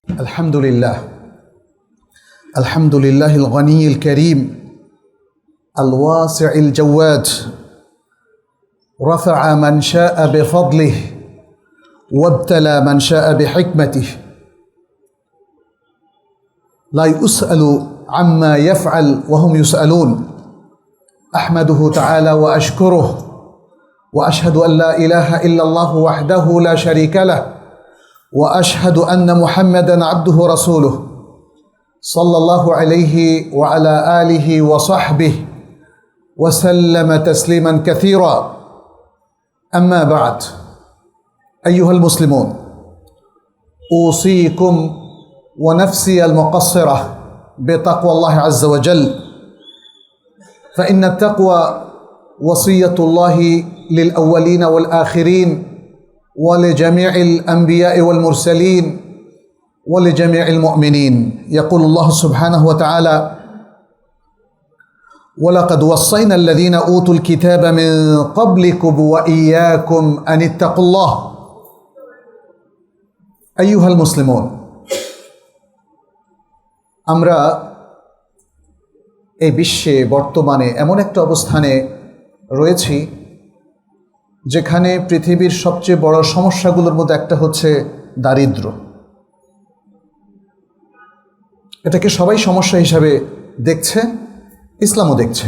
الحمد لله الغني الكريم الواسع الجواد رفع من شاء بفضله وابتلى من شاء بحكمته لا يسأل عما يفعل وهم يسألون أحمده تعالى وأشكره وأشهد أن لا إله إلا الله وحده لا شريك له وأشهد أن محمدًا عبده ورسوله صلى الله عليه وعلى آله وصحبه وسلم تسليمًا كثيرًا. أما بعد، أيها المسلمون، أوصيكم ونفسي المقصرة بتقوى الله عز وجل، فإن التقوى وصية الله للأولين والآخرين ولجميع الأنبياء والمرسلين ولجميع المؤمنين. يقول الله سبحانه وتعالى: ولقد وصينا الذين أوتوا الكتاب من قبلكم وإياكم أن اتقوا الله. أيها المسلمون, আমরা এই বিশ্বে বর্তমানে এমন একটা অবস্থানে রয়েছি যেখানে পৃথিবীর সবচেয়ে বড় সমস্যাগুলোর মধ্যে একটা হচ্ছে দারিদ্র্য। এটাকে সবাই সমস্যা হিসাবে দেখছে, ইসলামও দেখছে।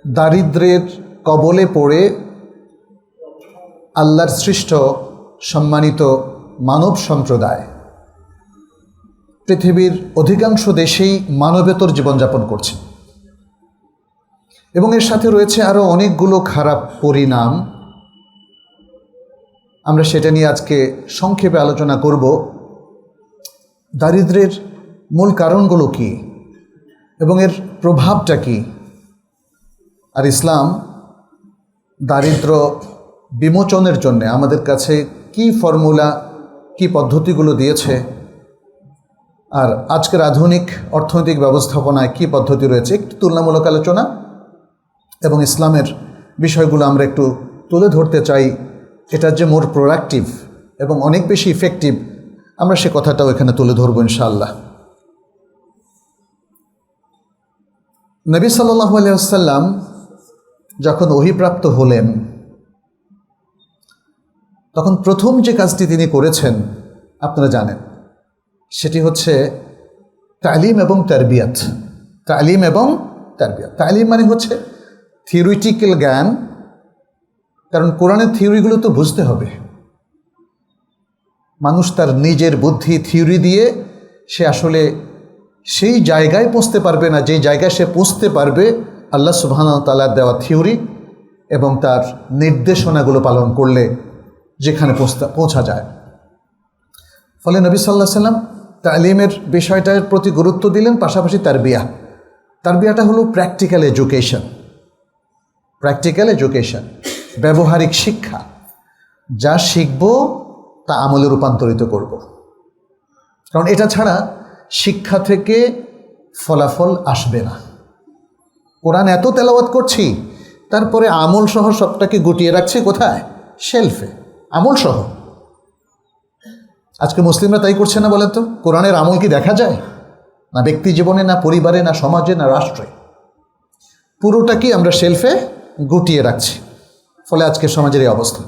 দারিদ্র্যের কবলে পড়ে আল্লাহর সৃষ্ট সম্মানিত মানব সম্প্রদায় পৃথিবীর অধিকাংশ দেশেই মানবেতর জীবনযাপন করছে এবং এর সাথে রয়েছে আরও অনেকগুলো খারাপ পরিণাম। আমরা সেটা নিয়ে আজকে সংক্ষেপে আলোচনা করব। দারিদ্র্যের মূল কারণগুলো কি এবং এর প্রভাবটা কি, আর ইসলাম দারিদ্র্য বিমোচনের জন্য আমাদের কাছে কি ফর্মুলা, কি পদ্ধতিগুলো দিয়েছে, আর আজকের আধুনিক অর্থনৈতিক ব্যবস্থাপনায় কি পদ্ধতি রয়েছে, একটু তুলনামূলক আলোচনা এবং ইসলামের বিষয়গুলো আমরা একটু তুলে ধরতে চাই। এটা যে মোর প্রোডাক্টিভ এবং অনেক বেশি ইফেক্টিভ, আমরা সে কথাটাও এখানে তুলে ধরবো ইনশাআল্লাহ। নবী সাল্লাল্লাহু আলাইহি ওয়াসাল্লাম যখন ওহীপ্রাপ্ত হলেন, তখন প্রথম যে কাজটি তিনি করেছেন আপনারা জানেন, সেটি হচ্ছে তালিম এবং তারবিয়াত। তালিম এবং তারবিয়াত। তালিম মানে হচ্ছে থিওরিটিক্যাল জ্ঞান, কারণ কোরআনের থিওরিগুলো তো বুঝতে হবে। মানুষ তার নিজের বুদ্ধি থিওরি দিয়ে সে আসলে সেই জায়গায় পৌঁছতে পারবে না যে জায়গায় সে পৌঁছতে পারবে আল্লাহ সুবহানাহু ওয়া তাআলার দেওয়া থিওরি এবং তার নির্দেশনাগুলো পালন করলে, যেখানে পৌঁছা যায়। ফলে নবী সাল্লাল্লাহু আলাইহি ওয়াসাল্লাম তালিমের বিষয়টার প্রতি গুরুত্ব দিলেন, পাশাপাশি তারবিয়াটা হলো প্র্যাকটিক্যাল এডুকেশন। প্র্যাকটিক্যাল এডুকেশন, ব্যবহারিক শিক্ষা। যা শিখব তা আমলে রূপান্তরিত করব, কারণ এটা ছাড়া শিক্ষা থেকে ফলাফল আসবে না। কোরআন এত তেলাওয়াত করছি, তারপরে আমল সহ সবটাকে গুটিয়ে রাখছি কোথায়? শেলফে, আমল সহ। আজকে মুসলিমরা তাই করছে না বলেন তো? কোরআনের আমল কি দেখা যায়? না ব্যক্তি জীবনে, না পরিবারে, না সমাজে, না রাষ্ট্রে। পুরোটাকে আমরা শেলফে গুটিয়ে রাখছি, ফলে আজকে সমাজের এই অবস্থা।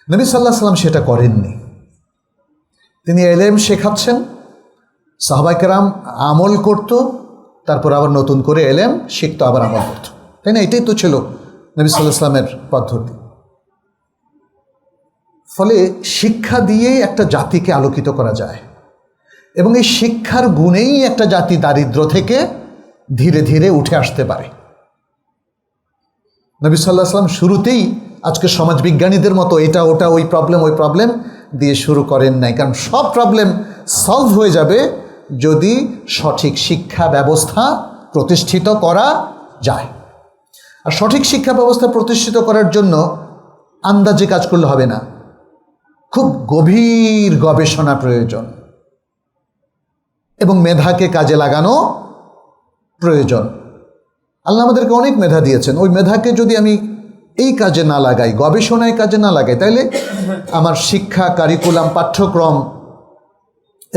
নবী সাল্লাল্লাহু আলাইহি ওয়াসাল্লাম সেটা করেননি। তিনি ইলম শেখাচ্ছেন, সাহাবায়ে কেরাম আমল করত, তারপর আবার নতুন করে ইলম শিখতো, আবার আমল করত, তাই না? এটাই তো ছিল নবী সাল্লাল্লাহু আলাইহি ওয়াসাল্লামের পদ্ধতি। ফলে শিক্ষা দিয়েই একটা জাতিকে আলোকিত করা যায় এবং এই শিক্ষার গুণেই একটা জাতি দারিদ্র থেকে ধীরে ধীরে উঠে আসতে পারে। নবী সাল্লাল্লাহু আলাইহি ওয়াসাল্লাম শুরুতেই আজকে সমাজবিজ্ঞানীদের মতো এটা ওটা ওই প্রবলেম দিয়ে শুরু করেন নাই, কারণ সব প্রবলেম সলভ হয়ে যাবে যদি সঠিক শিক্ষা ব্যবস্থা প্রতিষ্ঠিত করা যায়। আর সঠিক শিক্ষা ব্যবস্থা প্রতিষ্ঠিত করার জন্য আন্দাজে কাজ করলে হবে না, খুব গভীর গবেষণা প্রয়োজন এবং মেধাকে কাজে লাগানো প্রয়োজন। আল্লাহ আমাদেরকে অনেক মেধা দিয়েছেন, ওই মেধাকে যদি আমি এই কাজে না লাগাই, গবেষণায় কাজে না লাগাই, তাইলে আমার শিক্ষা কারিকুলাম, পাঠ্যক্রম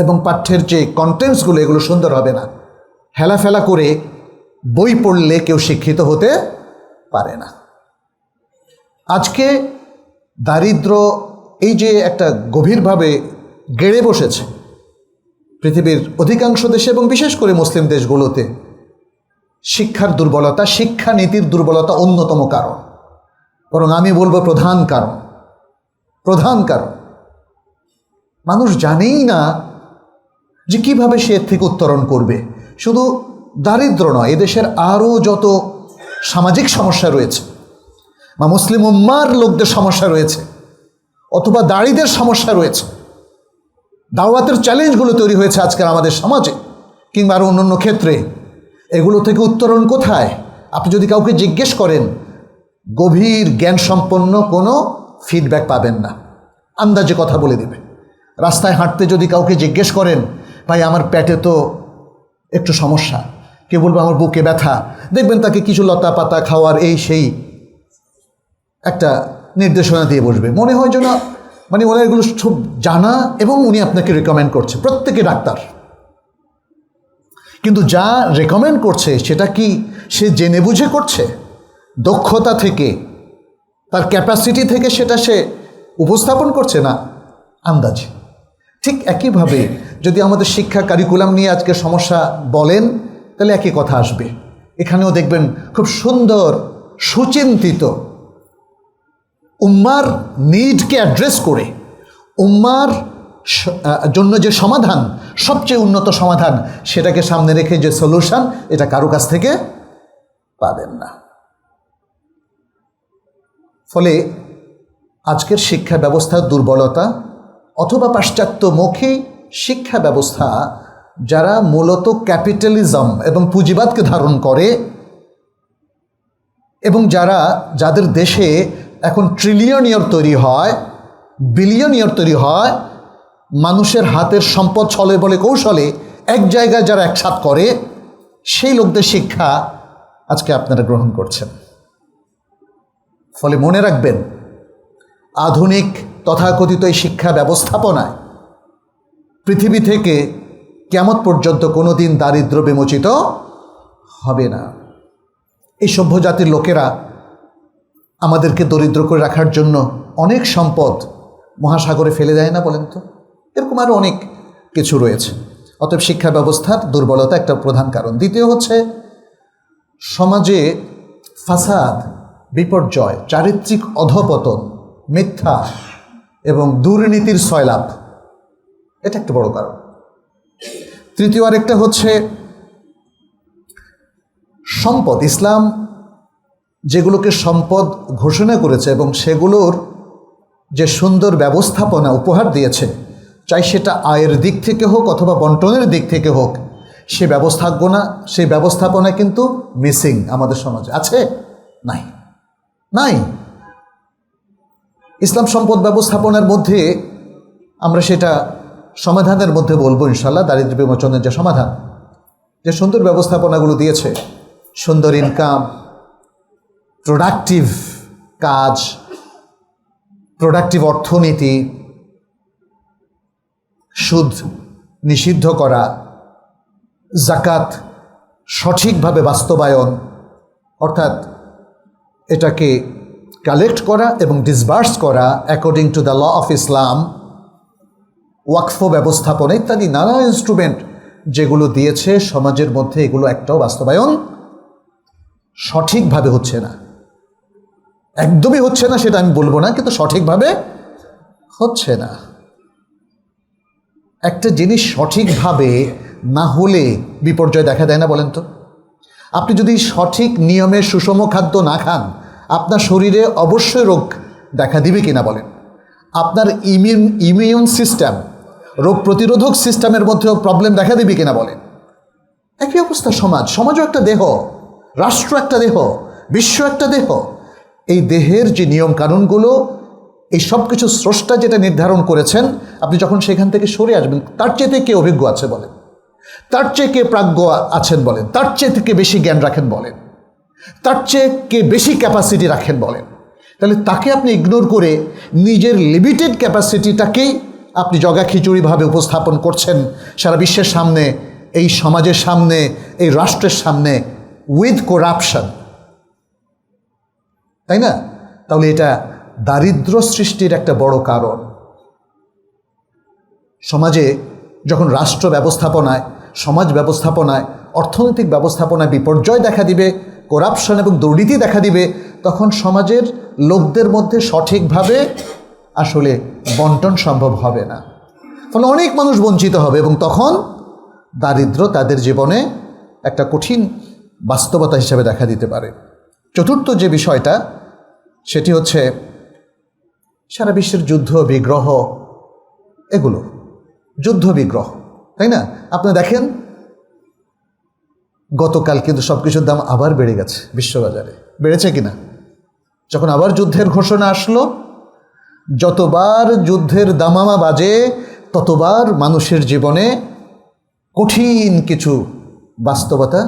এবং পাঠ্যের যে কন্টেন্টসগুলো এগুলো সুন্দর হবে না। হেলাফেলা করে বই পড়লে কেউ শিক্ষিত হতে পারে না। আজকে দারিদ্র এই যে একটা গভীরভাবে গেড়ে বসেছে পৃথিবীর অধিকাংশ দেশে এবং বিশেষ করে মুসলিম দেশগুলোতে, শিক্ষার দুর্বলতা, শিক্ষানীতির দুর্বলতা অন্যতম কারণ, বরং আমি বলবো প্রধান কারণ। মানুষ জানেই না যে কিভাবে সে এর থেকে উত্তরণ করবে। শুধু দারিদ্র নয়, এদেশের আরও যত সামাজিক সমস্যা রয়েছে বা মুসলিম উম্মার লোকদের সমস্যা রয়েছে অথবা দাড়িদের সমস্যা রয়েছে, দাওয়াতের চ্যালেঞ্জগুলো তৈরি হয়েছে আজকের আমাদের সমাজে কিংবা আরও অন্যান্য ক্ষেত্রে, এগুলো থেকে উত্তরণ কোথায়? আপনি যদি কাউকে জিজ্ঞেস করেন, গভীর জ্ঞান সম্পন্ন কোনো ফিডব্যাক পাবেন না, আন্দাজে কথা বলে দেবে। রাস্তায় হাঁটতে যদি কাউকে জিজ্ঞেস করেন, ভাই আমার পেটে তো একটু সমস্যা, কে বলবে আমার বুকে ব্যথা, দেখবেন তাকে কিছু লতা পাতা খাওয়ার এই সেই একটা নির্দেশনা দিয়ে বসবে। মনে হয় যেন মানে ওনার এগুলো সব জানা এবং উনি আপনাকে রেকমেন্ড করছে, প্রত্যেকে ডাক্তার। কিন্তু যা রেকমেন্ড করছে সেটা কি সে জেনে বুঝে করছে? দক্ষতা থেকে, তার ক্যাপাসিটি থেকে সেটা সে উপস্থাপন করছে না, আন্দাজে। ঠিক একইভাবে যদি আমাদের শিক্ষা কারিকুলাম নিয়ে আজকে সমস্যা বলেন, তাহলে একই কথা আসবে। এখানেও দেখবেন খুব সুন্দর সুচিন্তিত, উম্মার নিডকে অ্যাড্রেস করে, উম্মার জন্য যে সমাধান, সবচেয়ে উন্নত সমাধান, সেটাকে সামনে রেখে যে সলিউশন, এটা কারো কাছ থেকে পাবেন না। ফলে আজকের শিক্ষা ব্যবস্থার দুর্বলতা অথবা পাশ্চাত্যমুখী শিক্ষা ব্যবস্থা, যারা মূলত ক্যাপিটালিজম এবং পুঁজিবাদকে ধারণ করে এবং যাদের দেশে এখন ট্রিলিয়ন তৈরি হয়, বিলিয়ন তৈরি হয়, মানুষের হাতের সম্পদ ছলে বলে কৌশলে এক জায়গায় যারা একসাথ করে, সেই লোকদের শিক্ষা আজকে আপনারা গ্রহণ করছেন। ফলে মনে রাখবেন, আধুনিক তথাকথিত এই শিক্ষা ব্যবস্থাপনায় পৃথিবী থেকে কিয়ামত পর্যন্ত কোনো দিন দারিদ্র বিমোচিত হবে না। এই সভ্য জাতির লোকেরা আমাদেরকে দরিদ্র করে রাখার জন্য অনেক সম্পদ মহাসাগরে ফেলে দেয় না, বলেন তো? এরকম আরও অনেক কিছু রয়েছে। অতএব শিক্ষা ব্যবস্থার দুর্বলতা একটা প্রধান কারণ। দ্বিতীয় হচ্ছে সমাজে ফাসাদ, বিপর্যয়, চারিত্রিক অধপতন, মিথ্যা এবং দুর্নীতির সয়লাভ, এটা একটা বড় কারণ। তৃতীয় আরেকটা হচ্ছে সম্পদ। ইসলাম যেগুলোকে সম্পদ ঘোষণা করেছে এবং সেগুলোর যে সুন্দর ব্যবস্থাপনা উপহার দিয়েছে, চাই সেটা আয়ের দিক থেকে হোক অথবা বন্টনের দিক থেকে হোক, সেই ব্যবস্থাপনা কিন্তু মিসিং আমাদের সমাজে। আছে? নাই। ইসলাম সম্পদ ব্যবস্থাপনার মধ্যে আমরা সেটা সমাধানের মধ্যে বলবো ইনশাল্লাহ, দারিদ্র্য বিমোচনের যে সমাধান, যে সুন্দর ব্যবস্থাপনাগুলো দিয়েছে, সুন্দর ইনকাম, প্রোডাক্টিভ কাজ, প্রোডাক্টিভ অর্থনীতি, সুদ নিষিদ্ধ করা, জাকাত সঠিকভাবে বাস্তবায়ন, অর্থাৎ এটাকে কালেক্ট করা এবং ডিসবার্স করা according to the law of Islam, ওয়াকফ ব্যবস্থাপনা ইত্যাদি নানা ইনস্ট্রুমেন্ট যেগুলো দিয়েছে সমাজের মধ্যে, এগুলো একটাও বাস্তবায়ন সঠিকভাবে হচ্ছে না। একদমই হচ্ছে না সেটা আমি বলবো না, কিন্তু সঠিকভাবে হচ্ছে না। একটা জিনিস সঠিকভাবে না হলে বিপর্যয় দেখা দেয় না, বলেন তো? আপনি যদি সঠিক নিয়মে সুষম খাদ্য না খান, আপনার শরীরে অবশ্যই রোগ দেখা দিবে কিনা বলেন? আপনার ইমিউন সিস্টেম, রোগ প্রতিরোধক সিস্টেমের মধ্যেও প্রবলেম দেখা দিবে কিনা বলেন? একই অবস্থা সমাজও একটা দেহ, রাষ্ট্র একটা দেহ, বিশ্ব একটা দেহ। এই দেহের যে নিয়ম কানুনগুলো, এই সব কিছু স্রষ্টা যেটা নির্ধারণ করেছেন, আপনি যখন সেখান থেকে সরে আসবেন, তার চেয়ে কে অভিজ্ঞ আছে বলেন? তার চেয়ে কে প্রাজ্ঞ আছেন বলেন? তার চেয়ে থেকে বেশি জ্ঞান রাখেন বলেন? তার চেয়ে কে বেশি ক্যাপাসিটি রাখেন বলেন? তাহলে তাকে আপনি ইগনোর করে নিজের লিমিটেড ক্যাপাসিটিটাকেই আপনি জগা খিচুড়িভাবে উপস্থাপন করছেন সারা বিশ্বের সামনে, এই সমাজের সামনে, এই রাষ্ট্রের সামনে, উইথ করাপশন, তাই না? তাহলে এটা দারিদ্র সৃষ্টির একটা বড় কারণ। সমাজে যখন রাষ্ট্র ব্যবস্থাপনায়, সমাজ ব্যবস্থাপনায়, অর্থনৈতিক ব্যবস্থাপনায় বিপর্যয় দেখা দিবে, করাপশন এবং দুর্নীতি দেখা দিবে, তখন সমাজের লোকদের মধ্যে সঠিকভাবে আসলে বন্টন সম্ভব হবে না। ফলে অনেক মানুষ বঞ্চিত হবে এবং তখন দারিদ্র তাদের জীবনে একটা কঠিন বাস্তবতা হিসেবে দেখা দিতে পারে। চতুর্থ যে বিষয়টা, সেটি হচ্ছে সারা বিশ্বের যুদ্ধ বিগ্রহ, এগুলো যুদ্ধ বিগ্রহ, তাই না? আপনি দেখেন গতকাল কিন্তু সব কিছুর দাম আবার বেড়ে গেছে বিশ্ববাজারে। বেড়েছে কিনা? যখন আবার যুদ্ধের ঘোষণা আসলো, যতবার যুদ্ধের দামামা বাজে ততবার মানুষের জীবনে কঠিন কিছু বাস্তবতা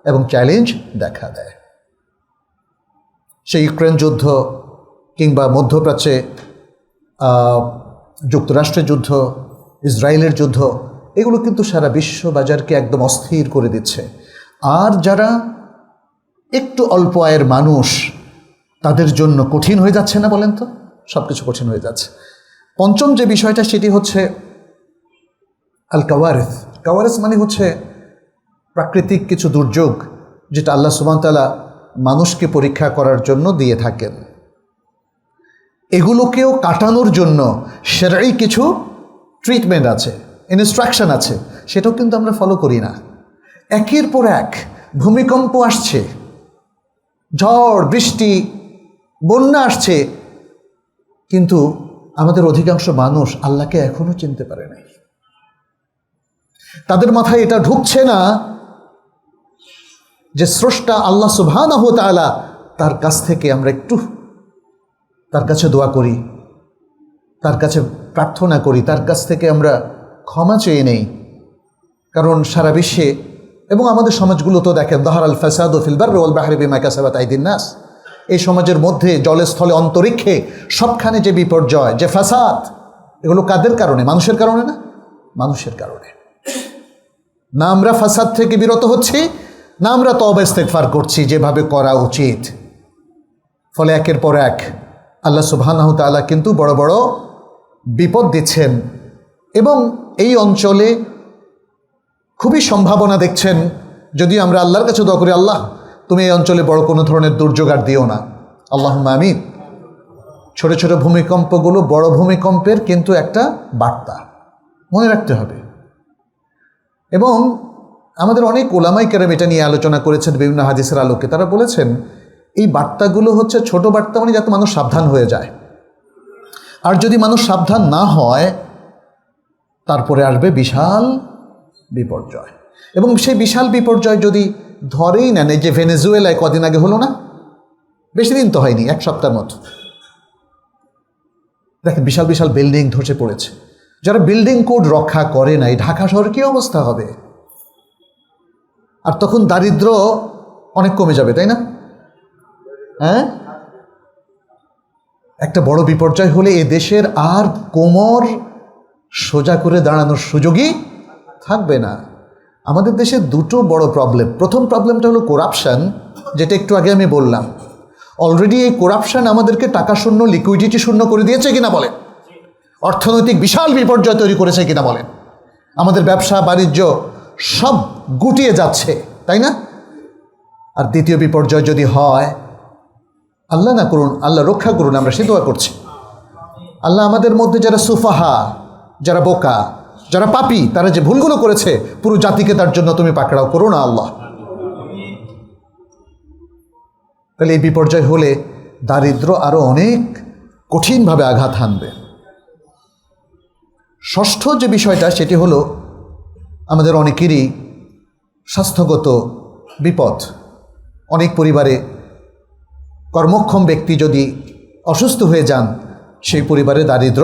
এবং চ্যালেঞ্জ দেখা দেয়। সেই ইউক্রেন যুদ্ধ কিংবা মধ্যপ্রাচ্যে যুক্তরাষ্ট্রের যুদ্ধ, ইসরায়েলের যুদ্ধ, এগুলো কিন্তু সারা বিশ্ব বাজারকে একদম অস্থির করে দিচ্ছে। আর যারা একটু অল্প আয়ের মানুষ, তাদের জন্য কঠিন হয়ে যাচ্ছে না বলেন তো? সব কিছু কঠিন হয়ে যাচ্ছে। পঞ্চম যে বিষয়টা, সেটি হচ্ছে আল কাওয়ারিস। কাওয়ারিস মানে হচ্ছে প্রাকৃতিক কিছু দুর্যোগ, যেটা আল্লাহ সুবহানাহু ওয়া তাআলা মানুষকে পরীক্ষা করার জন্য দিয়ে থাকেন। এগুলোকেও কাটানোর জন্য শরঈ কিছু ট্রিটমেন্ট আছে, ইনস্ট্রাকশন আছে, সেটাও কিন্তু আমরা ফলো করি না। একের পর এক ভূমিকম্প আসছে, ঝড় বৃষ্টি, বন্যা আসছে, কিন্তু আমাদের অধিকাংশ মানুষ আল্লাহকে এখনো চিনতে পারে নাই। তাদের মাথায় এটা ঢুকছে না যে স্রষ্টা আল্লাহ সুবহানাহু ওয়া তাআলা, তার কাছ থেকে আমরা একটু তার কাছে দোয়া করি, তার কাছে প্রার্থনা করি, তার কাছ থেকে আমরা ক্ষমা চেয়ে নেই। কারণ সারা বিশ্বে এবং আমাদের সমাজগুলো তো দেখেন, যাহারাল ফাসাদু ফিল বাররি ওয়াল বাহরি বিমা কাসাবাত আইদিন নাস, এই সমাজের মধ্যে জলে স্থলে অন্তরিক্ষে সবখানে যে বিপর্যয়, যে ফাসাদ, এগুলো কাদের কারণে? মানুষের কারণে না? মানুষের কারণে। না আমরা ফাসাদ থেকে বিরত হচ্ছি, না আমরা তওবা ইস্তেগফার করছি যেভাবে করা উচিত। ফলে একের পর এক আল্লাহ সুবহানাহু ওয়া তাআলা কিন্তু বড় বড় বিপদ দিচ্ছেন এবং এই অঞ্চলে খুবই সম্ভাবনা দেখছেন। যদি আমরা আল্লাহর কাছে দোয়া করি, আল্লাহ তুমি এই অঞ্চলে বড় কোনো ধরনের দুর্যোগ আর দিও না, আল্লাহুম্মা আমিন। ছোট ছোট ভূমিকম্পগুলো বড় ভূমিকম্পের কিন্তু একটা বার্তা, মনে রাখতে হবে। এবং আমাদের অনেক উলামায়ে কেরাম এটা নিয়ে আলোচনা করেছেন বিভিন্ন হাদিসের আলোকে। তারা বলেছেন এই বার্তাগুলো হচ্ছে ছোট বার্তা, মানে যাতে মানুষ সাবধান হয়ে যায়। আর যদি মানুষ সাবধান না হয়, তারপরে আসবে বিশাল বিপর্যয়। এবং সেই বিশাল বিপর্যয় যদি ধরেই নেন, এই যে ভেনেজুয়েলায় কদিন আগে হলো না, বেশি দিন তো হয়নি, এক সপ্তাহের মতো, দেখেন বিশাল বিশাল বিল্ডিং ধসে পড়েছে। যারা বিল্ডিং কোড রক্ষা করে নাই, ঢাকা শহরে কী অবস্থা হবে? আর তখন দারিদ্র অনেক কমে যাবে, তাই না? হ্যাঁ, একটা বড় বিপর্যয় হলে এ দেশের আর কোমর সোজা করে দাঁড়ানোর সুযোগই থাকবে না। আমাদের দেশে দুটো বড় প্রবলেম। প্রথম প্রবলেমটা হলো করাপশান, যেটা একটু আগে আমি বললাম। অলরেডি এই করাপশান আমাদেরকে টাকা শূন্য, লিকুইডিটি শূন্য করে দিয়েছে কিনা বলেন? অর্থনৈতিক বিশাল বিপর্যয় তৈরি করেছে কিনা বলেন? আমাদের ব্যবসা বাণিজ্য সব গুটিয়ে যাচ্ছে, তাই না? আর দ্বিতীয় বিপর্যয় যদি হয়, আল্লাহ না করুন, আল্লাহ রক্ষা করুন, আমরা সে দোয়া করছি, আল্লাহ আমাদের মধ্যে যারা সুফাহা, যারা বোকা, যারা পাপী, তারা যে ভুলগুলো করেছে, পুরো জাতিকে তার জন্য তুমি পাকড়াও করো না আল্লাহ। তাহলে এই বিপর্যয় হলে দারিদ্র আরও অনেক কঠিনভাবে আঘাত হানবে। ষষ্ঠ যে বিষয়টা, সেটি হলো আমাদের অনেকেরই স্বাস্থ্যগত বিপদ। অনেক পরিবারে কর্মক্ষম ব্যক্তি যদি অসুস্থ হয়ে যান, সেই পরিবারে দারিদ্র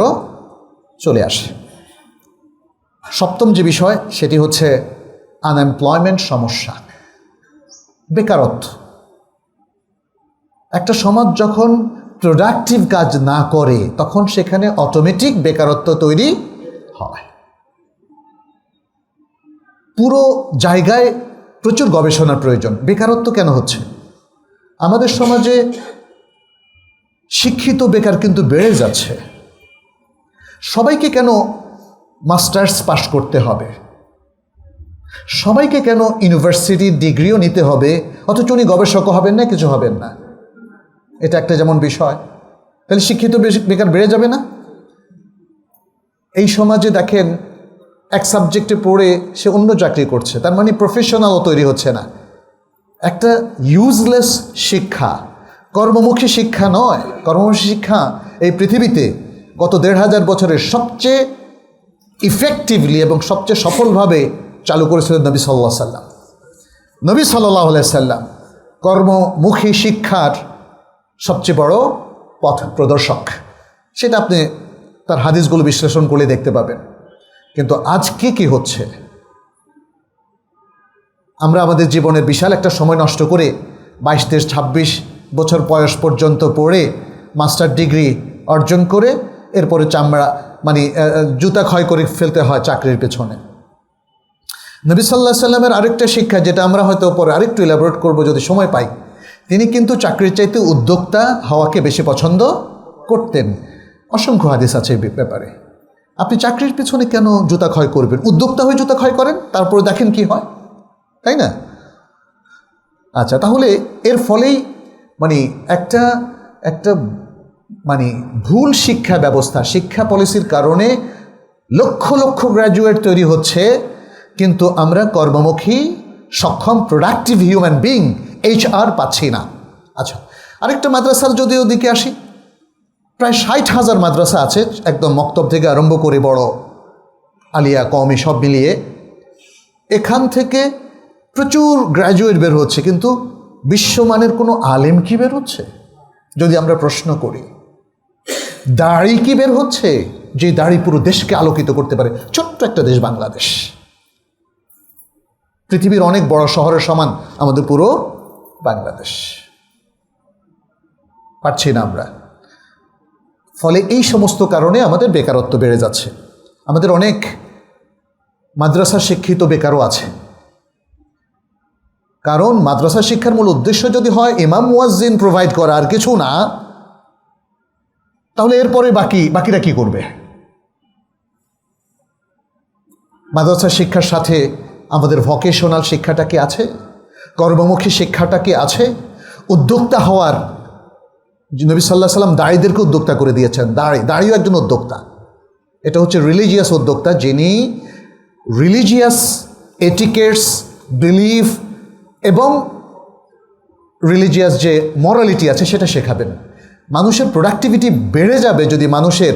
চলে আসে। সপ্তম যে বিষয়, সেটি হচ্ছে আনএমপ্লয়মেন্ট সমস্যা, বেকারত্ব। একটা সমাজ যখন প্রোডাক্টিভ কাজ না করে তখন সেখানে অটোমেটিক বেকারত্ব তৈরি হয়। পুরো জায়গায় প্রচুর গবেষণার প্রয়োজন। বেকারত্ব কেন হচ্ছে? আমাদের সমাজে শিক্ষিত বেকার কিন্তু বেড়ে যাচ্ছে। সবাইকে কেন মাস্টার্স পাশ করতে হবে? সবাইকে কেন ইউনিভার্সিটির ডিগ্রিও নিতে হবে, অথচ উনি গবেষকও হবেন না, কিছু হবেন না? এটা একটা যেমন বিষয়। তাহলে শিক্ষিত বেকার বেড়ে যাবে না? এই সমাজে দেখেন, এক সাবজেক্টে পড়ে সে অন্য চাকরি করছে, তার মানে প্রফেশনালও তৈরি হচ্ছে না। একটা ইউজলেস শিক্ষা, কর্মমুখী শিক্ষা নয়। কর্মমুখী শিক্ষা এই পৃথিবীতে গত ১৫০০ বছরের সবচেয়ে ইফেক্টিভলি এবং সবচেয়ে সফলভাবে চালু করেছিলেন নবী সাল্লাল্লাহু আলাইহি সাল্লাম। নবী সাল্লাল্লাহু আলাইহি সাল্লাম কর্মমুখী শিক্ষার সবচেয়ে বড় পথ প্রদর্শক। সেটা আপনি তার হাদিসগুলো বিশ্লেষণ করে দেখতে পাবেন। কিন্তু আজকে কি হচ্ছে? আমরা আমাদের জীবনের বিশাল একটা সময় নষ্ট করে 22, 23, 26 বছর বয়স পর্যন্ত পড়ে মাস্টার ডিগ্রি অর্জন করে এরপরে চামড়া জুতা ক্ষয় করে ফেলতে হয় চাকরির পেছনে। নবী সাল্লাল্লাহু আলাইহি সাল্লামের আরেকটা শিক্ষা, যেটা আমরা হয়তো পরে আরেকটু ইলাবোরেট করব যদি সময় পাই, তিনি কিন্তু চাকরির চাইতে উদ্যোক্তা হওয়াকে বেশি পছন্দ করতেন। অসংখ্য হাদিস আছে এই ব্যাপারে। আপনি চাকরির পেছনে কেন জুতা ক্ষয় করবেন? উদ্যোক্তা হয়ে জুতা ক্ষয় করেন, তারপরে দেখেন কি হয়, তাই না? আচ্ছা, তাহলে এর ফলেই একটা ভুল শিক্ষা ব্যবস্থা, শিক্ষা পলিসির কারণে লক্ষ লক্ষ গ্র্যাজুয়েট তৈরি হচ্ছে, কিন্তু আমরা কর্মমুখী সক্ষম প্রোডাক্টিভ হিউম্যান বিং HR পাচ্ছি না। আচ্ছা, আরেকটা মাদ্রাসার যদি ওদিকে আসি, প্রায় 60,000 মাদ্রাসা আছে, একদম মক্তব থেকে আরম্ভ করে বড় আলিয়া কওমি সব মিলিয়ে। এখান থেকে প্রচুর গ্র্যাজুয়েট বের হচ্ছে, কিন্তু বিশ্বমানের কোনো আলেম কি বের হচ্ছে? যদি আমরা প্রশ্ন করি, দাড়ি কি বের হচ্ছে যে দাড়ি পুরো দেশকে আলোকিত করতে পারে? ছোট্ট একটা দেশ বাংলাদেশ, পৃথিবীর অনেক বড় শহরের সমান আমাদের পুরো বাংলাদেশ। পারছি না আমরা। ফলে এই সমস্ত কারণে আমাদের বেকারত্ব বেড়ে যাচ্ছে। আমাদের অনেক মাদ্রাসা শিক্ষিত বেকারও আছে, কারণ মাদ্রাসা শিক্ষার মূল উদ্দেশ্য যদি হয় ইমাম মুয়াজ্জিন প্রোভাইড করা, আর কিছু না, তাহলে এরপরে বাকিরা কি করবে? মাদ্রাসা শিক্ষার সাথে আমাদের ভোকেশনাল শিক্ষাটা কি আছে? কর্মমুখী শিক্ষাটা কি আছে? উদ্যোক্তা হওয়ার, নবী সাল্লাল্লাহু আলাইহি সাল্লাম দাড়িদেরকে উদ্যোক্তা করে দিয়েছেন। দাড়িও একজন উদ্যোক্তা। এটা হচ্ছে রিলিজিয়াস উদ্যোক্তা, যিনি রিলিজিয়াস এটিকেটস, বিলিফ এবং রিলিজিয়াস যে মরালিটি আছে সেটা শেখাবেন। মানুষের প্রোডাক্টিভিটি বেড়ে যাবে যদি মানুষের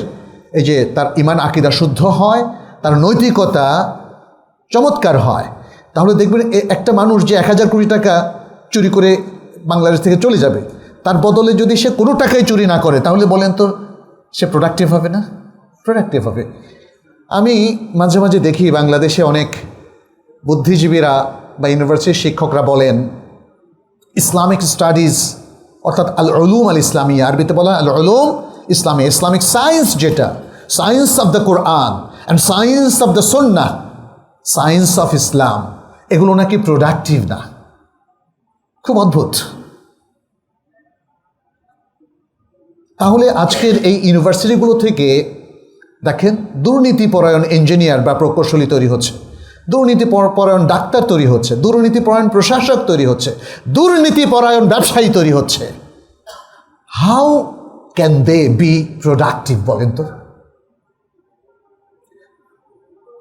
এই যে তার ইমান আকিদা শুদ্ধ হয়, তার নৈতিকতা চমৎকার হয়। তাহলে দেখবেন একটা মানুষ যে 1000 কোটি টাকা চুরি করে বাংলাদেশ থেকে চলে যাবে, তার বদলে যদি সে কোনো টাকাই চুরি না করে, তাহলে বলেন তো সে প্রোডাক্টিভ হবে না? প্রোডাক্টিভ হবে। আমি মাঝে মাঝে দেখি বাংলাদেশে অনেক বুদ্ধিজীবীরা বা ইউনিভার্সিটির শিক্ষকরা বলেন ইসলামিক স্টাডিজ, অর্থাৎ আল উলুম আল ইসলামিয়া, আরবিতে বলা আল উলুম ইসলামিয়া, ইসলামিক সায়েন্স, যেটা science of the Quran and science of the Sunnah, science of Islam, এগুলো নাকি প্রোডাক্টিভ না। খুব অদ্ভুত। তাহলে আজকের এই ইউনিভার্সিটিগুলো থেকে দেখেন দুর্নীতিপরায়ণ ইঞ্জিনিয়ার বা প্রকৌশলী তৈরি হচ্ছে, দুর্নীতিপরায়ণ ডাক্তার তৈরি হচ্ছে, দুর্নীতিপরায়ণ প্রশাসক তৈরি হচ্ছে, দুর্নীতিপরায়ণ ব্যবসায়ী তৈরি হচ্ছে। How can they be productive বলেন তো?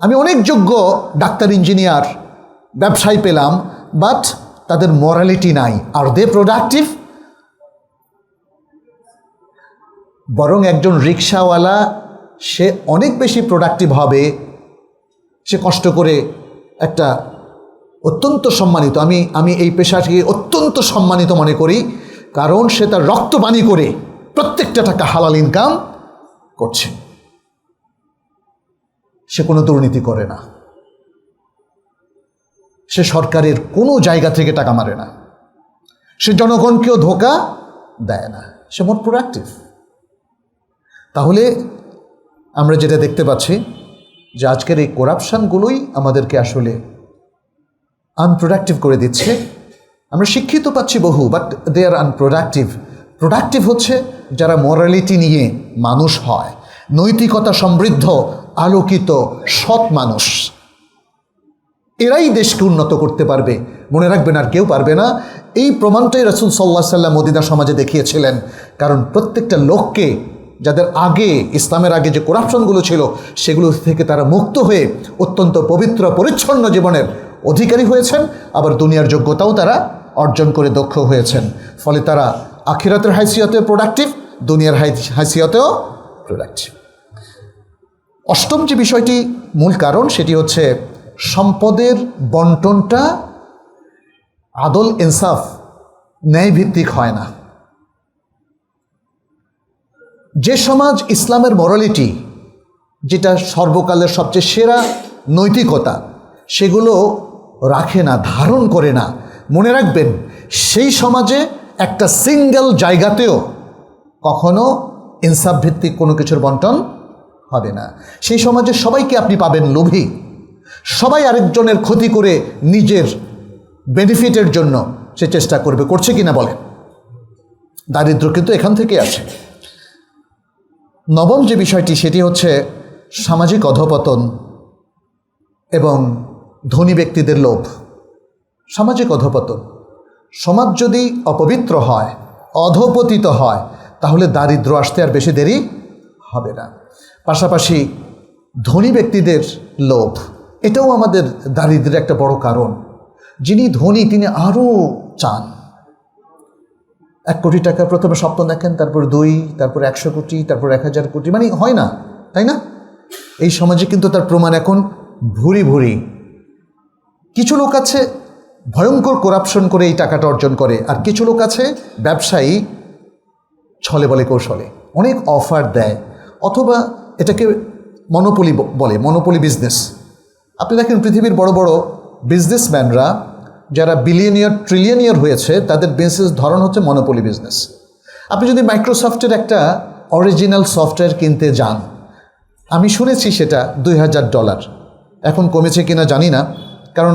আমি অনেক যোগ্য ডাক্তার, ইঞ্জিনিয়ার, ব্যবসায়ী পেলাম, বাট তাদের মরালিটি নাই। আর দে প্রোডাক্টিভ? বরং একজন রিক্সাওয়ালা সে অনেক বেশি প্রোডাক্টিভ হবে, সে কষ্ট করে একটা অত্যন্ত সম্মানিত, আমি এই পেশাটিকে অত্যন্ত সম্মানিত মনে করি, কারণ সে তার রক্ত পানি করে প্রত্যেকটা টাকা হালাল ইনকাম করছে। সে কোনো দুর্নীতি করে না, সে সরকারের কোনো জায়গা থেকে টাকা মারে না, সে জনগণকেও ধোঁকা দেয় না, সে মোর প্রোডাক্টিভ। তাহলে আমরা যেটা দেখতে পাচ্ছি যে আজকের এই করাপশানগুলোই আমাদেরকে আসলে আনপ্রোডাক্টিভ করে দিচ্ছে। আমরা শিক্ষিত পাচ্ছি বহু, but they are unproductive. Productive হচ্ছে যারা মোরালিটি নিয়ে মানুষ হয়, নৈতিকতা সমৃদ্ধ, আলোকিত, সৎ মানুষ। এরাই দেশকে উন্নত করতে পারবে, মনে রাখবেন, আর কেউ পারবে না। এই প্রমাণটাই রাসূল সাল্লাল্লাহু আলাইহি ওয়াসাল্লাম মদিনা সমাজে দেখিয়েছিলেন। কারণ প্রত্যেকটা লোককে, যাদের আগে, ইসলামের আগে যে করাপশনগুলো ছিল, সেগুলো থেকে তারা মুক্ত হয়ে অত্যন্ত পবিত্র পরিচ্ছন্ন জীবনের অধিকারী হয়েছেন, আবার দুনিয়ার যোগ্যতাও তারা অর্জন করে দক্ষ হয়েছেন। ফলে তারা আখিরাতের হাইসিয়তেও প্রোডাক্টিভ, দুনিয়ার হাইসিয়তেও প্রোডাক্টিভ। অষ্টম যে বিষয়টি মূল কারণ, সেটি হচ্ছে সম্পদের বন্টনটা আদল ইনসাফ, ন্যায়ভিত্তিক হয় না। যে সমাজ ইসলামের মোরালিটি, যেটা সর্বকালের সবচেয়ে সেরা নৈতিকতা, সেগুলো রাখে না, ধারণ করে না, মনে রাখবেন সেই সমাজে একটা সিঙ্গেল জায়গাতেও কখনো ইনসাফ ভিত্তিক কোনো কিছুর বন্টন হবে না। সেই সমাজে সবাইকে আপনি পাবেন লোভী, সবাই আরেকজনের ক্ষতি করে নিজের বেনিফিটের জন্য সে চেষ্টা করবে। করছে কিনা বলেন? দারিদ্র কিন্তু এখান থেকে আসে। নবম যে বিষয়টি, সেটি হচ্ছে সামাজিক অধঃপতন এবং ধনী ব্যক্তিদের লোভ। সামাজিক অধঃপতন, সমাজ যদি অপবিত্র হয়, অধঃপতিত হয়, তাহলে দারিদ্র আসতে আর বেশি দেরি হবে না। পাশাপাশি ধনী ব্যক্তিদের লোভ, এটাও আমাদের দারিদ্র্যের একটা বড় কারণ। যিনি ধনী তিনি আরও চান। 1 কোটি টাকা প্রথমে স্বপ্ন দেখেন, তারপর 2, তারপর 100 কোটি, তারপর 1000 কোটি, মানে হয় না, তাই না? এই সমাজে কিন্তু তার প্রমাণ এখন ভুরি ভুরি। কিছু লোক আছে ভয়ঙ্কর করাপশন করে এই টাকাটা অর্জন করে, আর কিছু লোক আছে ব্যবসায়ী ছলে বলে কৌশলে অনেক অফার দেয়, অথবা এটাকে মনোপলি বলে, মনোপলি বিজনেস। আপনি দেখেন পৃথিবীর বড় বড় বিজনেসম্যানরা যারা বিলিয়নিয়ার ট্রিলিয়নিয়ার হয়েছে, তাদের বিজনেস ধরন হচ্ছে মনোপলি বিজনেস। আপনি যদি মাইক্রোসফটের একটা অরিজিনাল সফটওয়্যার কিনতে যান, আমি শুনেছি সেটা $2000, এখন কমেছে কিনা জানি না, কারণ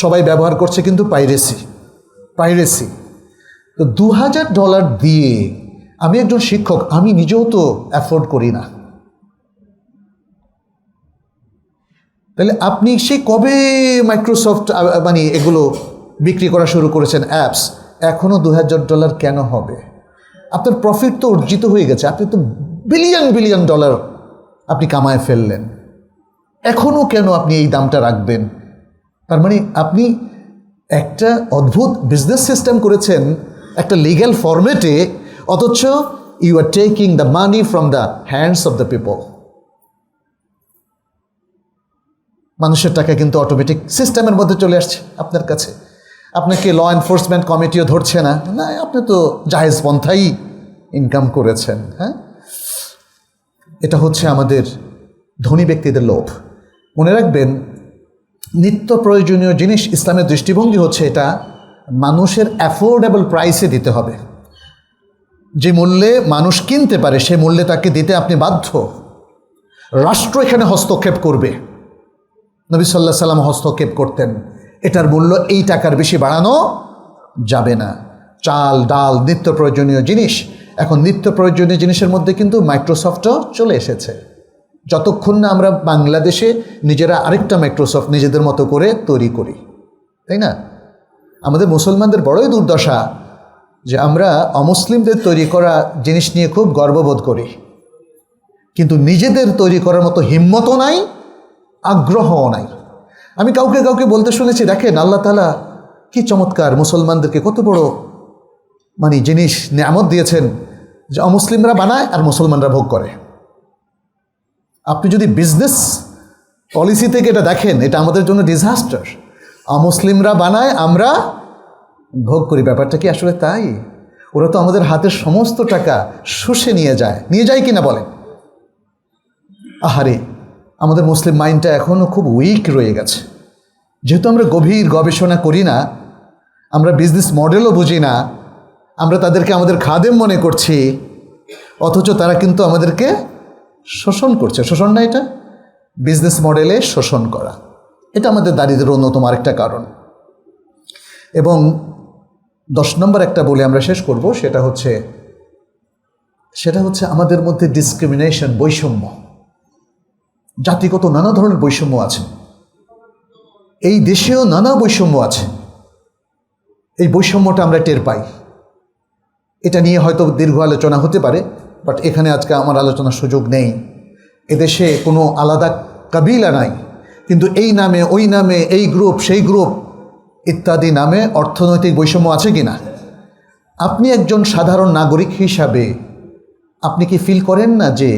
সবাই ব্যবহার করছে কিন্তু পাইরেসি। তো $2000 দিয়ে, আমি একজন শিক্ষক, আমি নিজেও তো অ্যাফোর্ড করি না। তাহলে আপনি সে কবে মাইক্রোসফট মানে এগুলো বিক্রি করা শুরু করেছেন অ্যাপস, এখনও $2000 কেন হবে? আপনার প্রফিট তো অর্জিত হয়ে গেছে, আপনি তো বিলিয়ন ডলার আপনি কামায় ফেললেন, এখনও কেন আপনি এই দামটা রাখবেন? তার মানে আপনি একটা অদ্ভুত বিজনেস সিস্টেম করেছেন একটা লিগ্যাল ফরম্যাটে, অথচ you are taking the money from the hands of the people. মানুষের টাকা কিন্তু অটোমেটিক সিস্টেমের মধ্যে চলে আসছে আপনার কাছে। আপনাকে ল এনফোর্সমেন্ট কমিটিও ধরছে না, না আপনি তো জায়েজ পন্থাই ইনকাম করেছেন। হ্যাঁ, এটা হচ্ছে আমাদের ধনী ব্যক্তিদের লোভ। মনে রাখবেন, নিত্য প্রয়োজনীয় জিনিস, ইসলামের দৃষ্টিভঙ্গি হচ্ছে এটা মানুষের অ্যাফোর্ডেবল প্রাইসে দিতে হবে। যে মূল্যে মানুষ কিনতে পারে সে মূল্যে তাকে দিতে আপনি বাধ্য। রাষ্ট্র এখানে হস্তক্ষেপ করবে, নবী সাল্লাল্লাহু আলাইহি সাল্লাম হস্তক্ষেপ করতেন, এটার মূল্য এই টাকার বেশি বাড়ানো যাবে না। চাল, ডাল, নিত্য প্রয়োজনীয় জিনিস, এখন নিত্য প্রয়োজনীয় জিনিসের মধ্যে কিন্তু মাইক্রোসফটও চলে এসেছে। যতক্ষণ না আমরা বাংলাদেশে নিজেরা আরেকটা মাইক্রোসফট নিজেদের মতো করে তৈরি করি, তাই না? আমাদের মুসলমানদের বড়ই দুর্দশা যে আমরা অমুসলিমদের তৈরি করা জিনিস নিয়ে খুব গর্ববোধ করি, কিন্তু নিজেদের তৈরি করার মতো হিম্মতও নাই, আগ্রহও নাই। আমি কাউকে বলতে শুনেছি, দেখেন আল্লাহ তাআলা কি চমৎকার মুসলমানদেরকে কত বড় মানে জিনিস নিয়ামত দিয়েছেন, যে অমুসলিমরা বানায় আর মুসলমানরা ভোগ করে। আপনি যদি বিজনেস পলিসি থেকে এটা দেখেন, এটা আমাদের জন্য ডিজাস্টার। অমুসলিমরা বানায়, আমরা ভোগ করি। ব্যাপারটা কি আসলে তাই? ওরা তো আমাদের হাতের সমস্ত টাকা শুষে নিয়ে যায় কিনা বলেন? আহারে, আমাদের মুসলিম মাইন্ডটা এখনও খুব উইক রয়ে গেছে। যেহেতু আমরা গভীর গবেষণা করি না, আমরা বিজনেস মডেলও বুঝি না, আমরা তাদেরকে আমাদের খাদেম মনে করছি, অথচ তারা কিন্তু আমাদেরকে শোষণ করছে। শোষণ না এটা? বিজনেস মডেলে শোষণ করা, এটা আমাদের দারিদ্র্যের অন্যতম আরেকটা কারণ। এবং 10 নম্বর একটা বলে আমরা শেষ করব, সেটা হচ্ছে আমাদের মধ্যে ডিসক্রিমিনেশন, বৈষম্য, জাতিগত নানা ধরনের বৈষম্য আছে। এই দেশেও নানা বৈষম্য আছে। এই বৈষম্যটা আমরা টের পাই। এটা নিয়ে হয়তো দীর্ঘ আলোচনা হতে পারে, বাট এখানে আজকে আমার আলোচনার সুযোগ নেই। এদেশে কোনো আলাদা কাবিলা নাই, কিন্তু এই নামে ওই নামে, এই গ্রুপ সেই গ্রুপ ইত্যাদি নামে অর্থনৈতিক বৈষম্য আছে কি না? আপনি একজন সাধারণ নাগরিক হিসাবে আপনি কি ফিল করেন না যে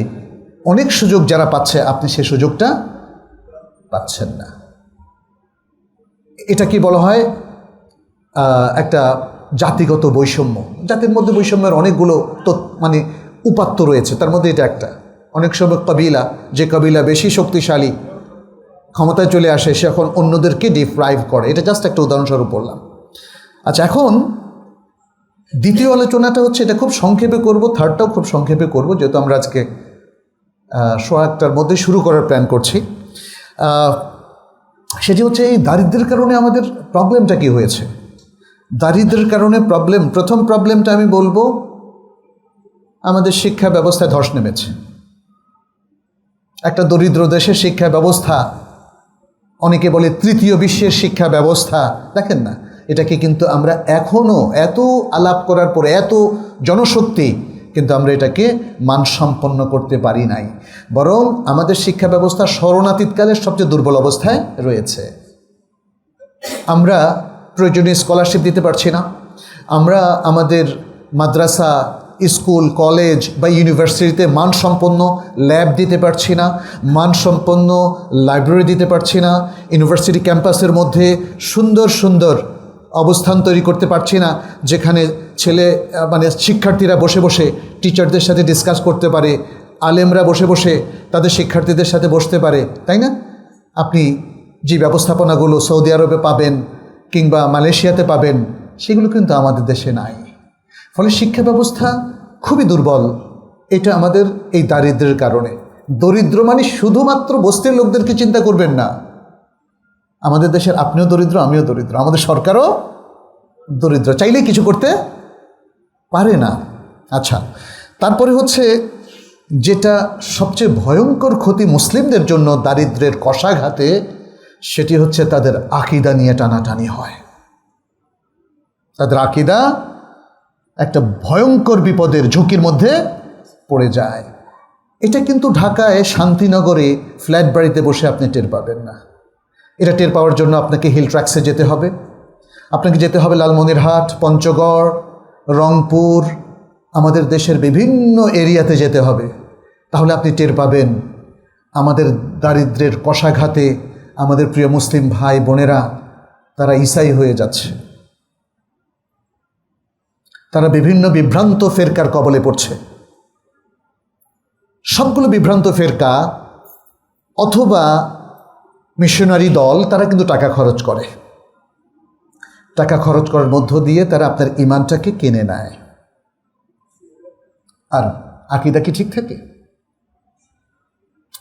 অনেক সুযোগ যারা পাচ্ছে আপনি সে সুযোগটা পাচ্ছেন না? এটা কি বলা হয়? একটা জাতিগত বৈষম্য। জাতির মধ্যে বৈষম্যের অনেকগুলো মানে উপাত্ত রয়েছে, তার মধ্যে এটা একটা। অনেক সময় কবিলা, যে কবিলা বেশি শক্তিশালী, ক্ষমতায় চলে আসে, সে এখন অন্যদেরকে ডিপ্রাইভ করে। এটা জাস্ট একটা উদাহরণস্বরূপ বললাম। আচ্ছা, এখন দ্বিতীয় আলোচনাটা হচ্ছে, এটা খুব সংক্ষেপে করব, থার্ডটাও খুব সংক্ষেপে করব, যেহেতু আমরা আজকে 1:15টার মধ্যে শুরু করার প্ল্যান করছি। সেটি হচ্ছে এই দারিদ্র্যের কারণে আমাদের প্রবলেমটা কি হয়েছে। দারিদ্র্যের কারণে প্রথম প্রবলেমটা আমি বলবো, আমাদের শিক্ষা ব্যবস্থায় ধস নেমেছে। একটা দরিদ্র দেশের শিক্ষা ব্যবস্থা, অনেকে বলে তৃতীয় বিশ্বের শিক্ষা ব্যবস্থা, দেখেন না, এটাকে কিন্তু আমরা এখনও এত আলাপ করার পরে, এত জনশক্তি, কিন্তু আমরা এটাকে মানসম্পন্ন করতে পারি নাই। বরং আমাদের শিক্ষা ব্যবস্থা শরণাতীতকালের সবচেয়ে দুর্বল অবস্থায় রয়েছে। আমরা প্রয়োজনীয় স্কলারশিপ দিতে পারছি না। আমরা আমাদের মাদ্রাসা, স্কুল, কলেজ বা ইউনিভার্সিটিতে মানসম্পন্ন ল্যাব দিতে পারছি না, মানসম্পন্ন লাইব্রেরি দিতে পারছি না, ইউনিভার্সিটি ক্যাম্পাসের মধ্যে সুন্দর সুন্দর অবস্থান তৈরি করতে পারছি না, যেখানে শিক্ষার্থীরা বসে বসে টিচারদের সাথে ডিসকাস করতে পারে, আলেমরা বসে বসে তাদের শিক্ষার্থীদের সাথে বসতে পারে, তাই না? আপনি যে ব্যবস্থাপনাগুলো সৌদি আরবে পাবেন কিংবা মালয়েশিয়াতে পাবেন, সেগুলো কিন্তু আমাদের দেশে নাই। ফলে শিক্ষা ব্যবস্থা খুবই দুর্বল। এটা আমাদের এই দারিদ্র্যের কারণে। দরিদ্র মানে শুধুমাত্র বস্তির লোকদেরকে চিন্তা করবেন না। আমাদের দেশের আপনিও দরিদ্র, আমিও দরিদ্র, আমাদের সরকারও দরিদ্র, চাইলেই কিছু করতে পারে না। আচ্ছা, তারপরে হচ্ছে যেটা সবচেয়ে ভয়ঙ্কর ক্ষতি মুসলিমদের জন্য দারিদ্র্যের কষাঘাতে, সেটি হচ্ছে তাদের আকীদা নিয়ে টানাটানি হয়। তাদের আকীদা একটা ভয়ঙ্কর বিপদের ঝুঁকির মধ্যে পড়ে যায়। এটা কিন্তু ঢাকায় শান্তিনগরে ফ্ল্যাট বাড়িতে বসে আপনি টের পাবেন না। এটা টের পাওয়ার জন্য আপনাকে হিল ট্র্যাক্সে যেতে হবে, আপনাকে যেতে হবে লালমনিরহাট, পঞ্চগড়, রংপুর, আমাদের দেশের বিভিন্ন এরিয়াতে যেতে হবে। তাহলে আপনি টের পাবেন আমাদের দারিদ্র্যের কষাঘাতে আমাদের প্রিয় মুসলিম ভাই বোনেরা তারা ঈসাই হয়ে যাচ্ছে। তারা বিভিন্ন বিভ্রান্ত ফেরকার কবলে পড়ছে। সবগুলো বিভ্রান্ত ফেরকা অথবা মিশনারি দল, তারা কিন্তু টাকা খরচ করে। টাকা খরচ করার মধ্য দিয়ে তারা আপনার ঈমানটাকে কিনে নেয়। আর আকীদা কি ঠিক থাকে?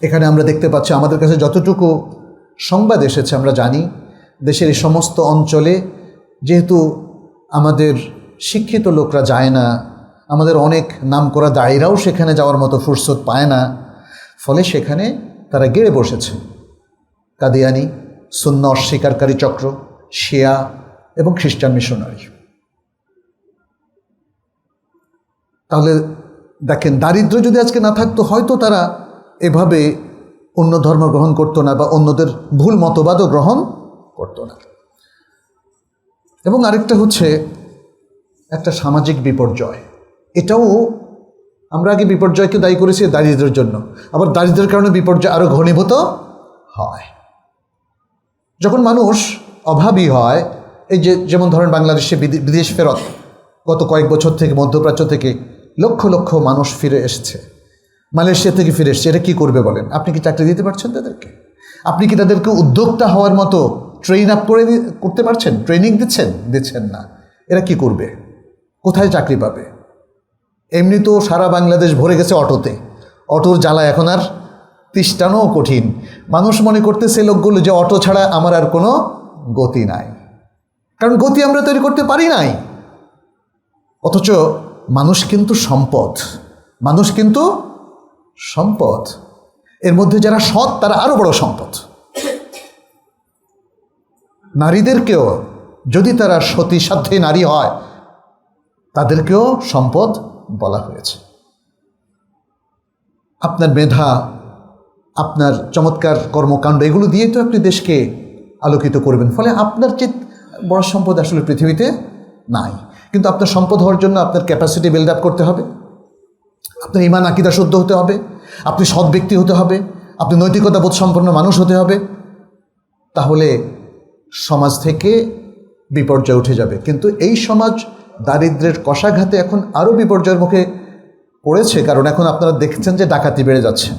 এখানে আমরা দেখতে পাচ্ছি, আমাদের কাছে যতটুকু সংবাদ এসেছে আমরা জানি, দেশের এই সমস্ত অঞ্চলে যেহেতু আমাদের শিক্ষিত লোকরা যায় না, আমাদের অনেক নামকরা দায়ীরাও সেখানে যাওয়ার মতো ফুরসত পায় না, ফলে সেখানে তারা গেড়ে বসেছে কাদিয়ানি, সুন্নাহ অস্বীকারী চক্র, শিয়া এবং খ্রিস্টান মিশনারি। তাহলে দেখেন, দারিদ্র যদি আজকে না থাকতো, হয়তো তারা এভাবে অন্য ধর্ম গ্রহণ করতো না বা অন্যদের ভুল মতবাদও গ্রহণ করতো না। এবং আরেকটা হচ্ছে একটা সামাজিক বিপর্যয়। এটাও আমরা আগে বিপর্যয়কে দায়ী করেছি দারিদ্র্যের জন্য, আবার দারিদ্র্যের কারণে বিপর্যয় আরও ঘনীভূত হয়। যখন মানুষ অভাবী হয়, এই যেমন ধরেন বাংলাদেশে বিদেশ ফেরত, গত কয়েক বছর থেকে মধ্যপ্রাচ্য থেকে লক্ষ লক্ষ মানুষ ফিরে এসেছে, মালয়েশিয়া থেকে ফিরে এসছে। এটা কী করবে বলেন? আপনি কি চাকরি দিতে পারছেন তাদেরকে? আপনি কি তাদেরকে উদ্যোক্তা হওয়ার মতো ট্রেন আপ করতে পারছেন? ট্রেনিং দিচ্ছেন না। এরা কি করবে? কোথায় চাকরি পাবে? এমনি তো সারা বাংলাদেশ ভরে গেছে অটোতে, অটোর জ্বালা এখন আর তিষ্ঠানো কঠিন। মানুষ মনে করতেছে লোকগুলো যে অটো ছাড়া আমার আর কোনো গতি নাই, কারণ গতি আমরা তৈরি করতে পারি নাই। অথচ মানুষ কিন্তু সম্পদ, মানুষ কিন্তু সম্পদ। এর মধ্যে যারা সৎ তারা আরো বড় সম্পদ। নারীদেরকেও যদি তারা সতী সাধ্যী নারী হয় তাদেরকেও সম্পদ বলা হয়েছে। আপনার মেধা, আপনার চমৎকার কর্মকাণ্ড এগুলো দিয়ে তো আপনি দেশকে আলোকিত করবেন। ফলে আপনার যে বড় সম্পদ আসলে পৃথিবীতে নাই। কিন্তু আপনার সম্পদ হওয়ার জন্য আপনার ক্যাপাসিটি বিল্ড আপ করতে হবে, আপনার ঈমান আকীদা শুদ্ধ হতে হবে, আপনি সৎ ব্যক্তি হতে হবে, আপনি নৈতিকতা বোধ সম্পন্ন মানুষ হতে হবে। তাহলে সমাজ থেকে বিপর্যয় উঠে যাবে। কিন্তু এই সমাজ দারিদ্র্যের কষাঘাতে এখন আরও বিপর্যয়ের মুখে পড়েছে। কারণ এখন আপনারা দেখছেন যে ডাকাতি বেড়ে যাচ্ছে,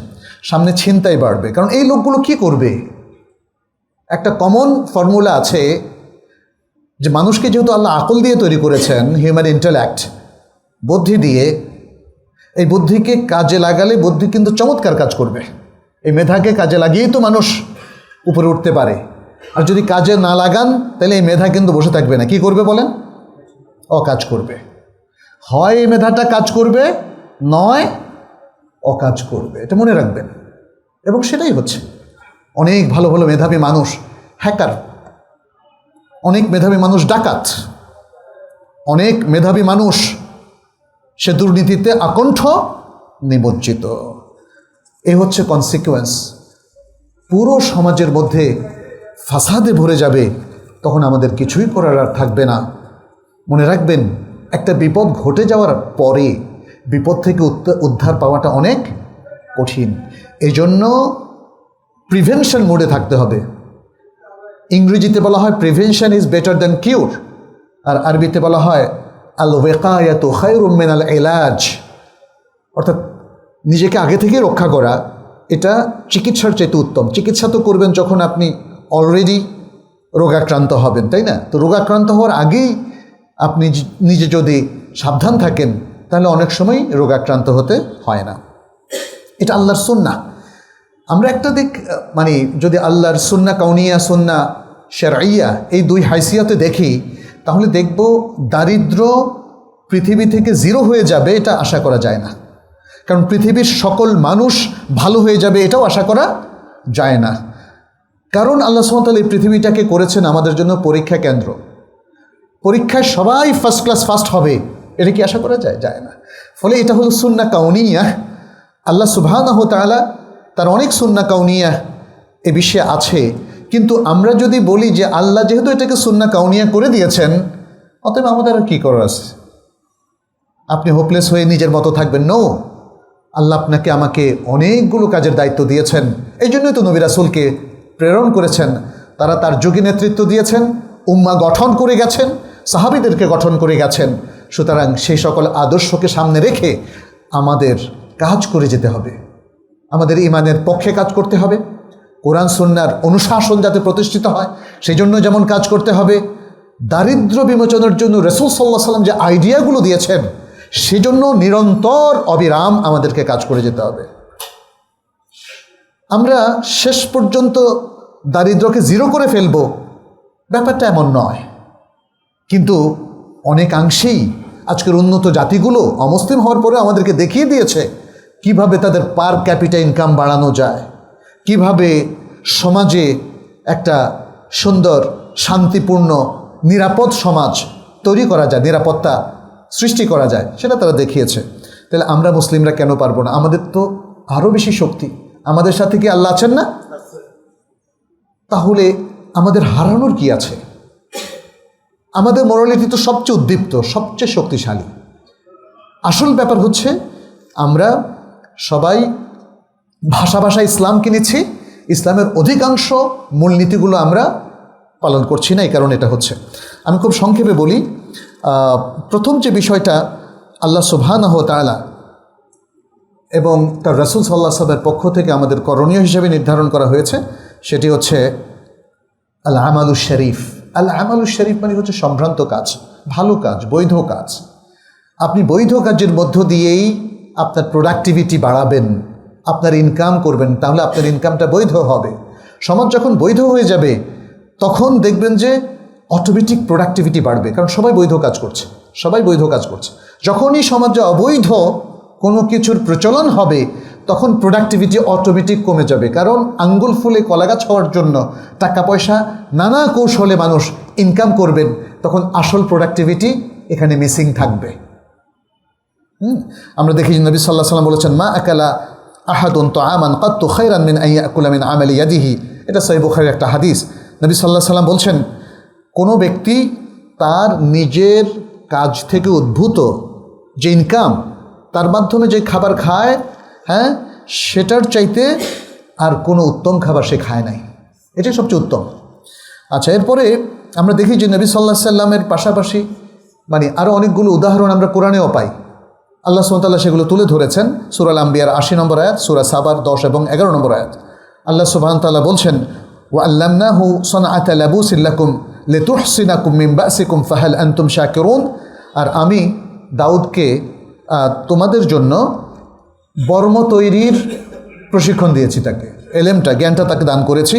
সামনে ছিনতাই বাড়বে। কারণ এই লোকগুলো কি করবে? একটা কমন ফর্মুলা আছে যে মানুষকে যেহেতু আল্লাহ আকল দিয়ে তৈরি করেছেন, হিউম্যান ইন্টেলেক্ট, বুদ্ধি দিয়ে, এই বুদ্ধিকে কাজে লাগালে বুদ্ধি কিন্তু চমৎকার কাজ করবে। এই মেধাকে কাজে লাগিয়েই তো মানুষ উপরে উঠতে পারে। আর যদি কাজে না লাগান তাহলে এই মেধা কিন্তু বসে থাকবে না। কি করবে বলেন? অকাজ করবে। হয় এই মেধাটা কাজ করবে, নয় অকাজ করবে। এটা মনে রাখবেন। এবং সেটাই হচ্ছে। অনেক ভালো ভালো মেধাবী মানুষ হ্যাকার, অনেক মেধাবী মানুষ ডাকাত, অনেক মেধাবী মানুষ সে দুর্নীতিতে আকণ্ঠ নিমজ্জিত। এ হচ্ছে কনসিকুয়েন্স। পুরো সমাজের মধ্যে ফাসাদে ভরে যাবে, তখন আমাদের কিছুই করার আর থাকবে না। মনে রাখবেন, একটা বিপদ ঘটে যাওয়ার পরে বিপদ থেকে উদ্ধার পাওয়াটা অনেক কঠিন। এই জন্য প্রিভেনশন মোডে থাকতে হবে। ইংরেজিতে বলা হয় প্রিভেনশন ইজ বেটার দ্যান কিউর, আর আরবিতে বলা হয় আল ওয়াকায়াতু খায়রুম মিনাল ইলাজ। অর্থাৎ নিজেকে আগে থেকে রক্ষা করা এটা চিকিৎসার চাইতে উত্তম। চিকিৎসা তো করবেন যখন আপনি অলরেডি রোগাক্রান্ত হবেন, তাই না? তো রোগাক্রান্ত হওয়ার আগেই আপনি নিজে যদি সাবধান থাকেন তাহলে অনেক সময় রোগাক্রান্ত হতে হয় না। এটা আল্লাহর সুন্নাহ। আমরা একটা দিক মানে যদি আল্লাহর সুন্নাহ কাউনিয়া, সুন্নাহ শারঈয়া এই দুই হাইসিয়াতে দেখি, তাহলে দেখব দারিদ্র পৃথিবী থেকে জিরো হয়ে যাবে এটা আশা করা যায় না। কারণ পৃথিবীর সকল মানুষ ভালো হয়ে যাবে এটাও আশা করা যায় না। কারণ আল্লাহ সুবহানাহু ওয়া তাআলা এই পৃথিবীটাকে করেছেন আমাদের জন্য পরীক্ষা কেন্দ্র। পরীক্ষায় সবাই ফার্স্ট ক্লাস ফার্স্ট হবে এটা কি আশা করা যায়? যায় না। ফলে এটা হলো সুন্নাহ কাউনিয়া। আল্লাহ সুবহানাহু ওয়া তাআলা তার অনেক সুন্নাহ কাউনিয়া এ বিষয়ে আছে। কিন্তু আমরা যদি বলি যে আল্লাহ যেহেতু এটাকে সুন্নাহ কাউনিয়া করে দিয়েছেন, অতএব আমাদের আর কী করার আছে? আপনি হোপলেস হয়ে নিজের মতো থাকবেন? নো, আল্লাহ আপনাকে আমাকে অনেকগুলো কাজের দায়িত্ব দিয়েছেন। এই জন্যই তো নবী রাসূলকে প্রেরণ করেছেন। তারা তার যুগে নেতৃত্ব দিয়েছেন, উম্মাহ গঠন করে গেছেন, সাহাবীদেরকে গঠন করে গেছেন। সুতরাং সেই সকল আদর্শকে সামনে রেখে আমাদের কাজ করে যেতে হবে, আমাদের ঈমানের পক্ষে কাজ করতে হবে, কোরআন সুন্নাহর অনুশাসন যাতে প্রতিষ্ঠিত হয় সেই জন্য যেমন কাজ করতে হবে। দারিদ্র্য বিমোচনের জন্য রাসূল সাল্লাল্লাহু আলাইহি ওয়াসাল্লাম যে আইডিয়াগুলো দিয়েছেন সেজন্য নিরন্তর অবিরাম আমাদেরকে কাজ করে যেতে হবে। আমরা শেষ পর্যন্ত দারিদ্র্যকে জিরো করে ফেলব ব্যাপারটা এমন নয়। কিন্তু অনেকাংশেই আজকের উন্নত জাতিগুলো অমুসলিম হওয়ার পরে আমাদেরকে দেখিয়ে দিয়েছে কিভাবে তাদের পার ক্যাপিটা ইনকাম বাড়ানো যায়, কিভাবে সমাজে একটা সুন্দর শান্তিপূর্ণ নিরাপদ সমাজ তৈরি করা যায়, নিরাপত্তা সৃষ্টি করা যায়, সেটা তারা দেখিয়েছে। তাহলে আমরা মুসলিমরা কেন পারবো না? আমাদের তো আরও বেশি শক্তি। আমাদের সাথে কি আল্লাহ আছেন না? তাহলে আমাদের হারানোর কি আছে? আমাদের মোরালিটি তো সবচেয়ে উদ্দীপ্ত, সবচেয়ে শক্তিশালী। আসল ব্যাপার হচ্ছে আমরা সবাই ভাষা ভাষা ইসলামকে নিচ্ছি, ইসলামের অধিকাংশ মূলনীতিগুলো আমরা পালন করছি না। এই কারণে এটা হচ্ছে। আমি খুব সংক্ষেপে বলি। প্রথম যে বিষয়টা আল্লাহ সুবহানাহু ওয়া তাআলা এবং তার রাসূল সাল্লাল্লাহু আলাইহি ওয়াসাল্লামের পক্ষ থেকে আমাদের করণীয় হিসেবে নির্ধারণ করা হয়েছে সেটি হচ্ছে আল আমালুশ শরীফ। আল আমালুশ শরীফ মানে হচ্ছে সম্ভ্রান্ত কাজ, ভালো কাজ, বৈধ কাজ। আপনি বৈধ কাজের মধ্য দিয়েই আপনার প্রোডাক্টিভিটি বাড়াবেন, আপনার ইনকাম করবেন, তাহলে আপনার ইনকামটা বৈধ হবে। সমাজ যখন বৈধ হয়ে যাবে তখন দেখবেন যে অটোমেটিক প্রোডাক্টিভিটি বাড়বে, কারণ সবাই বৈধ কাজ করছে, সবাই বৈধ কাজ করছে। যখনই সমাজে অবৈধ কোনো কিছুর প্রচলন হবে তখন প্রোডাক্টিভিটি অটোমেটিক কমে যাবে, কারণ আঙ্গুল ফুলে কলাগাছ হওয়ার জন্য টাকা পয়সা নানা কৌশলে মানুষ ইনকাম করবেন, তখন আসল প্রোডাক্টিভিটি এখানে মিসিং থাকবে। আমরা দেখি যে নবী সাল্লাল্লাহু আলাইহি ওয়াসাল্লাম বলেছেন, মা আকালা আহাদুন তাআমান কাত্তু খায়রান মিন আন ইয়াকুলা মিন আমালি ইয়াদিহি। এটা সহিহ বুখারীর একটা হাদিস। নবী সাল্লাল্লাহু আলাইহি ওয়াসাল্লাম বলছেন, কোনো ব্যক্তি তার নিজের কাজ থেকে উদ্ভূত যে ইনকাম, তার মাধ্যমে যে খাবার খায়, হ্যাঁ, সেটার চাইতে আর কোনো উত্তম খাবার সে খায় নাই, এটাই সবচেয়ে উত্তম। আচ্ছা, এরপরে আমরা দেখি যে নবী সাল্লাল্লাহু আলাইহি ওয়াসাল্লামের পাশাপাশি আরও অনেকগুলো উদাহরণ আমরা কোরআনেও পাই। আল্লাহ সুবহানাহু ওয়া তাআলা সেগুলো তুলে ধরেছেন। সূরা আল আম্বিয়ার 80 নম্বর আয়াত, সূরা সাবার 10 এবং 11 নম্বর আয়াত। আল্লাহ সুবহানাহু ওয়া তাআলা বলছেন, ওয়া আল্লামনাহু সানআতা লাবুসিন লাকুম লিতুহসিনাকুম মিন বাসিকুম ফাহাল আনতুম শাকিরুন। আর আমি দাউদকে তোমাদের জন্য বর্ম তৈরির প্রশিক্ষণ দিয়েছি, তাকে এলেমটা, জ্ঞানটা তাকে দান করেছি,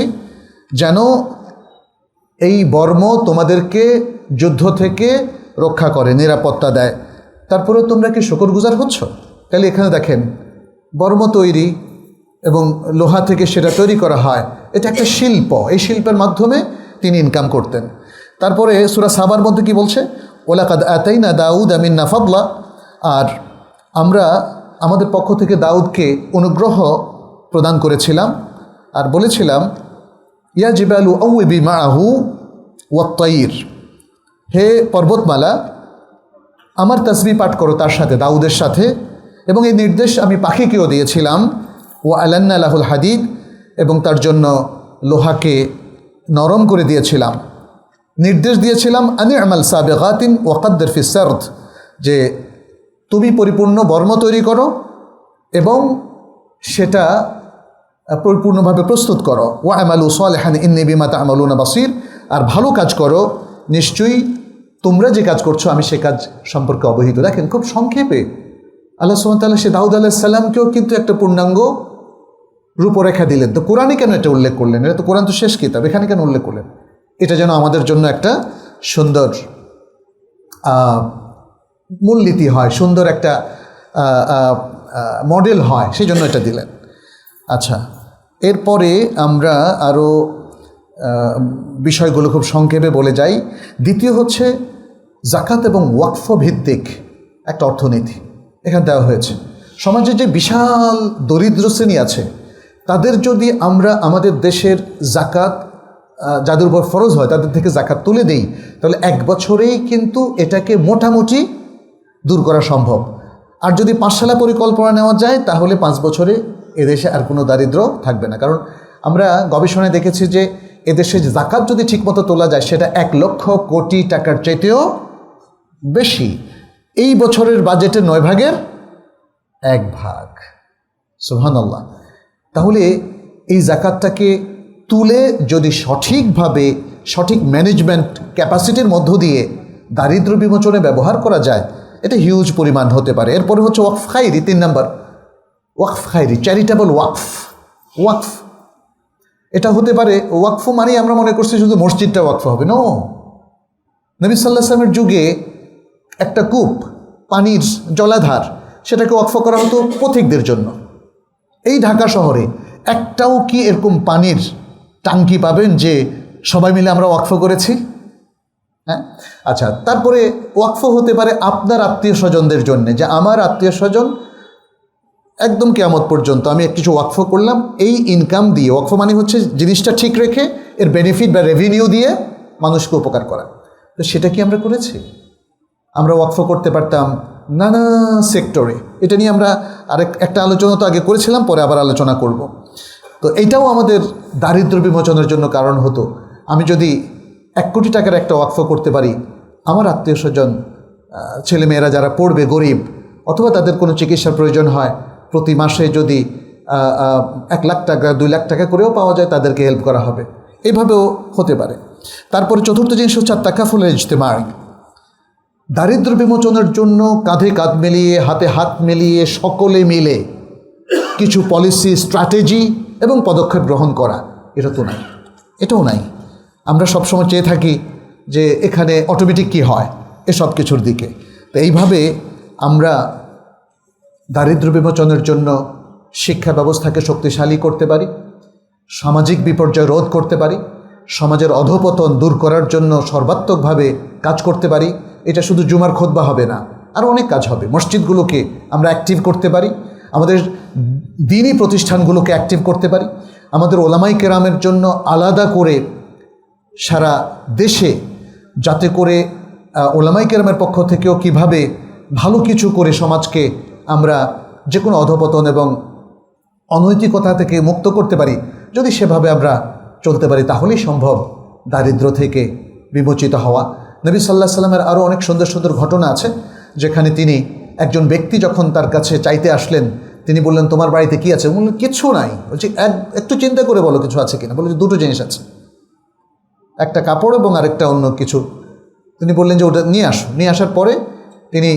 যেন এই বর্ম তোমাদেরকে যুদ্ধ থেকে রক্ষা করে, নিরাপত্তা দেয়। তারপরে তোমরা কি শুকরগুজার হচ্ছ? তাহলে এখানে দেখেন, বর্ম তৈরি এবং লোহা থেকে সেটা তৈরি করা হয়, এটা একটা শিল্প, এই শিল্পের মাধ্যমে তিনি ইনকাম করতেন। তারপরে সূরা সাবার মধ্যে কি বলছে, ওয়ালাকাদ আতাইনা দাউদা মিন্না ফাদলা। আর আমরা আমাদের পক্ষ থেকে দাউদকে অনুগ্রহ প্রদান করেছিলাম আর বলেছিলাম, ইয়া জিবালু আউবি মাআহু ওয়াত-তাইর, হে পর্বতমালা আমার তাসবিহ পাঠ করো তার সাথে, দাউদের সাথে। এবং এই নির্দেশ আমি পাখিকেও দিয়েছিলাম, ও আলান্না লাহুল হাদিদ, এবং তার জন্য লোহাকে নরম করে দিয়েছিলাম। নির্দেশ দিয়েছিলাম, আনি আমাল সাবিগাতিন ওয়া কাদ্দির ফিস সারদ, যে তুমি পরিপূর্ণ বর্ম তৈরি করো এবং সেটা পরিপূর্ণভাবে প্রস্তুত করো। ওয়া আমালু সালিহান ইন্নী বিমা তা'মালুনা বাসীর, আর ভালো কাজ করো, নিশ্চয়ই তোমরা যে কাজ করছো আমি সে কাজ সম্পর্কে অবহিত। দেখেন খুব সংক্ষেপে আল্লাহ সুবহানাহু ওয়া তাআলা সে দাউদ আলাইহিস সালামকেও কিন্তু একটা পূর্ণাঙ্গ রূপরেখা দিলেন। তো কোরআনে কেন এটা উল্লেখ করলেন? এটা তো কোরআন তো শেষ কিতাব, এখানে কেন উল্লেখ করলেন? এটা যেন আমাদের জন্য একটা সুন্দর মূলনীতি হয়, সুন্দর একটা মডেল হয়, সেই জন্য এটা দিলেন। আচ্ছা, এরপরে আমরা আরও বিষয়গুলো খুব সংক্ষেপে বলে যাই। দ্বিতীয় হচ্ছে জাকাত এবং ওয়াকফ ভিত্তিক একটা অর্থনীতি এখানে দেওয়া হয়েছে। সমাজে যে বিশাল দরিদ্র শ্রেণী আছে তাদের যদি আমরা আমাদের দেশের জাকাত যাদের উপর ফরজ হয় তাদের থেকে জাকাত তুলে দেই, তাহলে 1 বছরেই কিন্তু এটাকে মোটামুটি দূর করা সম্ভব। আর যদি 5 সালা পরিকল্পনা নেওয়া যায় তাহলে 5 বছরে এদেশে আর কোনো দারিদ্র থাকবে না। কারণ আমরা গবেষণায় দেখেছি যে এদেশে জাকাত যদি ঠিকমতো তোলা যায় সেটা 1 লক্ষ কোটি টাকার চাইতেও বেশি। এই বছরের বাজেটের 9 ভাগের 1 ভাগ। সুবহানাল্লাহ। তাহলে এই জাকাতটাকে তুলে যদি সঠিকভাবে, সঠিক ম্যানেজমেন্ট ক্যাপাসিটির মধ্য দিয়ে দারিদ্র বিমোচনে ব্যবহার করা যায়, এটা হিউজ পরিমাণ হতে পারে। এরপরে হচ্ছে ওয়াকফ খায়রি, 3 নম্বর ওয়াকফ খায়রি, চ্যারিটেবল ওয়াকফ। ওয়াকফ এটা হতে পারে, ওয়াকফ মানেই আমরা মনে করছি শুধু মসজিদটা ওয়াকফ হবে। নো, নবী সাল্লাল্লাহু আলাইহি ওয়াসাল্লামের যুগে একটা কূপ, পানির জলাধার, সেটাকে ওয়াকফ করা হতো পথিকদের জন্য। এই ঢাকা শহরে একটাও কি এরকম পানির টাঙ্কি পাবেন যে সবাই মিলে আমরা ওয়াকফ করেছি? হ্যাঁ, আচ্ছা। তারপরে ওয়াকফ হতে পারে আপনার আত্মীয় স্বজনদের জন্য, যে আমার আত্মীয় স্বজন একদম কিয়ামত পর্যন্ত আমি কিছু ওয়াকফ করলাম, এই ইনকাম দিয়ে, ওয়াকফ মানে হচ্ছে জিনিসটা ঠিক রেখে এর বেনিফিট বা রেভিনিউ দিয়ে মানুষকে উপকার করা। তো সেটা কি আমরা করেছি? আমরা ওয়াকফ করতে পারতাম নানা সেক্টরে। এটা নিয়ে আমরা একটা আলোচনা তো আগে করেছিলাম, পরে আবার আলোচনা করব। তো এইটাও আমাদের দারিদ্র বিমোচনের জন্য কারণ হতো। আমি যদি 1 কোটি টাকার একটা ওয়াকফ করতে পারি, আমার আত্মীয় স্বজন, ছেলেমেয়েরা যারা পড়বে, গরিব, অথবা তাদের কোনো চিকিৎসার প্রয়োজন হয়, প্রতি মাসে যদি 1 লাখ টাকা 2 লাখ টাকা করেও পাওয়া যায়, তাদেরকে হেল্প করা হবে। এইভাবেও হতে পারে। তারপরে চতুর্থ জিনিস হচ্ছে তাকাফুল ইজতিমাই, দারিদ্র্য বিমোচনের জন্য কাঁধে কাঁধ মিলিয়ে হাতে হাত মিলিয়ে সকলে মিলে কিছু পলিসি, স্ট্র্যাটেজি এবং পদক্ষেপ গ্রহণ করা, এটা তো নাই, এটাও নাই। আমরা সবসময় চেয়ে থাকি যে এখানে অটোমেটিক কী হয় এসব কিছুর দিকে। তো এইভাবে আমরা দারিদ্র্য বিমোচনের জন্য শিক্ষা ব্যবস্থাকে শক্তিশালী করতে পারি, সামাজিক বিপর্যয় রোধ করতে পারি, সমাজের অধঃপতন দূর করার জন্য সর্বাত্মকভাবে কাজ করতে পারি। এটা শুধু জুমার খুতবা হবে না, আরও অনেক কাজ হবে। মসজিদগুলোকে আমরা অ্যাক্টিভ করতে পারি, আমাদের দ্বীনি প্রতিষ্ঠানগুলোকে অ্যাক্টিভ করতে পারি, আমাদের ওলামাই কেরামের জন্য আলাদা করে সারা দেশে, যাতে করে ওলামাই কেরামের পক্ষ থেকেও কিভাবে ভালো কিছু করে সমাজকে আমরা যে কোনো অধঃপতন এবং অনৈতিকতা থেকে মুক্ত করতে পারি, যদি সেভাবে আমরা চলতে পারি তাহলেই সম্ভব দারিদ্র থেকে বিমোচিত হওয়া। নবী সাল্লাল্লাহু আলাইহি সাল্লামের আরও অনেক সুন্দর সুন্দর ঘটনা আছে, যেখানে তিনি একজন ব্যক্তি যখন তার কাছে চাইতে আসলেন, তিনি বললেন তোমার বাড়িতে কি আছে? বললেন কিছু নাই। বলছি একটু চিন্তা করে বলো কিছু আছে কিনা। বলে যে দুটো জিনিস আছে, একটা কাপড় এবং আরেকটা অন্য কিছু। তিনি বললেন যে ওটা নিয়ে আসো। নিয়ে আসার পরে তিনি